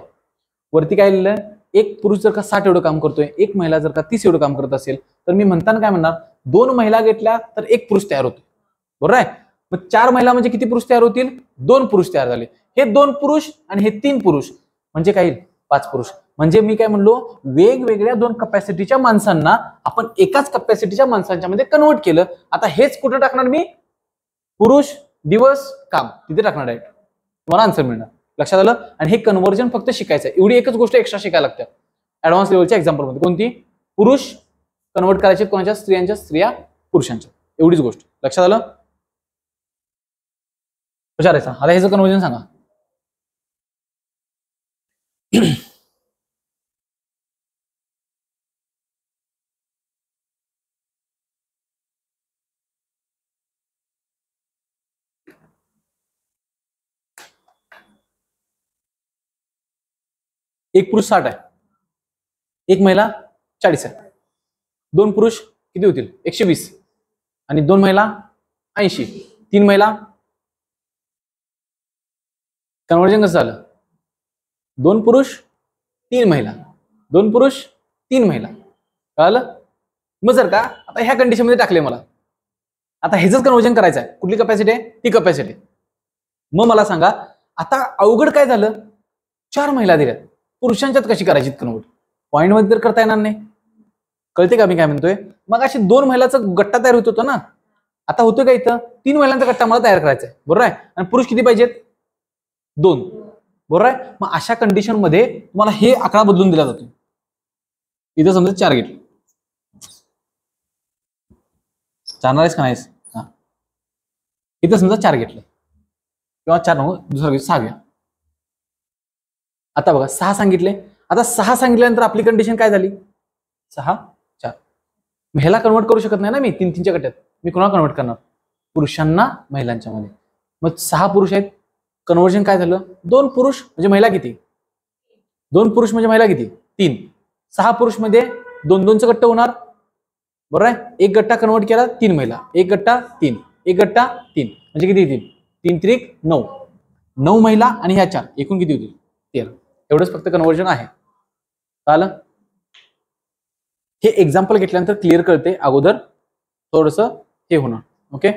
वरती काय लिहिलं, एक पुरुष जर का 60 एवढं काम करतोय, एक महिला जर का 30 एवढं काम करत असेल, तर मी म्हणताना काय म्हणणार, 2 महिला घेतल्या तर 1 पुरुष तयार होतो, बरोबर आहे. मग 4 महिला म्हणजे किती पुरुष तयार होतील, 2 पुरुष तयार झाले. हे 2 पुरुष आणि हे 3 पुरुष म्हणजे काय येईल, 5 पुरुष. म्हणजे मी काय म्हणलो, वेगवेगळ्या 2 कपॅसिटीच्या माणसांना आपण एकाच कपॅसिटीच्या माणसांच्या मध्ये कन्वर्ट केलं. आता हेच कुठे टाकणार मी, पुरुष दिवस काम, तिथे टाकणार आहे, तुम्हाला आन्सर मिळणार. लक्षात आलं. आणि हे कन्व्हर्जन फक्त शिकायचं आहे, एवढी एकच गोष्ट एक्स्ट्रा शिकायला लागते ऍडव्हान्स लेवलच्या एक्झाम्पल मध्ये. कोणती, पुरुष कन्वर्ट करायचे कोणाच्या, स्त्रियांच्या, स्त्रिया पुरुषांच्या, एवढीच गोष्ट. लक्षात आलं. विचारायचं आता ह्याचं कन्वर्जन सांगा. एक पुरुष 60 आहे, एक महिला 40 आहे, 2 पुरुष किती होतील 120, आणि 2 महिला 80, 3 महिला. कन्वर्जन कसं झालं, 2 पुरुष 3 महिला, 2 पुरुष 3 महिला, कळालं. मग जर का आता ह्या कंडिशन मध्ये टाकले मला, आता ह्याच कन्वर्जन करायचं आहे, कुठली कपॅसिटी आहे, ती कपॅसिटी. मग मला सांगा आता अवघड काय झालं, 4 महिला दिल्यात, पुरुषांच्यात कशी करायची कन्वर्ट, पॉइंट मध्ये तर करता येणार नाही. कळते का मी काय म्हणतोय. मग अशी 2 महिलाचा गट्टा तयार होत होता ना, आता होतोय का इथं 3 महिलांचा गट्टा मला तयार करायचा आहे, बरोबर आहे. आणि पुरुष किती पाहिजेत, 2, बरोबर आहे. मग अशा कंडिशन मध्ये तुम्हाला हे आकडा बदलून दिला जातो. इथं समजा 4 घेतले, चारणार आहेस का नाहीस, हा. इथं समजा 4 घेतले, किंवा 4 नको, दुसरा 6 घ्या. आता बघा 6 सांगितले, आता 6 सांगितल्यानंतर आपली कंडिशन काय झाली, 6 4. ह्याला कन्वर्ट करू शकत नाही ना मी 3 3च्या गट्ट्यात, मी कोणाला कन्वर्ट करणार, पुरुषांना महिलांच्या मध्ये. मग 6 पुरुष आहेत, कन्व्हर्जन काय झालं, 2 पुरुष म्हणजे महिला किती, 2 पुरुष म्हणजे महिला किती 3. 6 पुरुष मध्ये 2-2चं गट्ट होणार, बरोबर आहे. एक गट्टा कन्वर्ट केला 3 महिला, एक गट्टा 3, एक गट्टा 3 म्हणजे किती येतील, 3 त्रिक 9, 9 महिला आणि ह्या 4 एकूण किती होतील 13. एवढंच फक्त कन्व्हर्जन आहे. चालेल, हे एक्झाम्पल घेतल्यानंतर क्लिअर कळते, अगोदर थोडंसं हे होणार. ओके.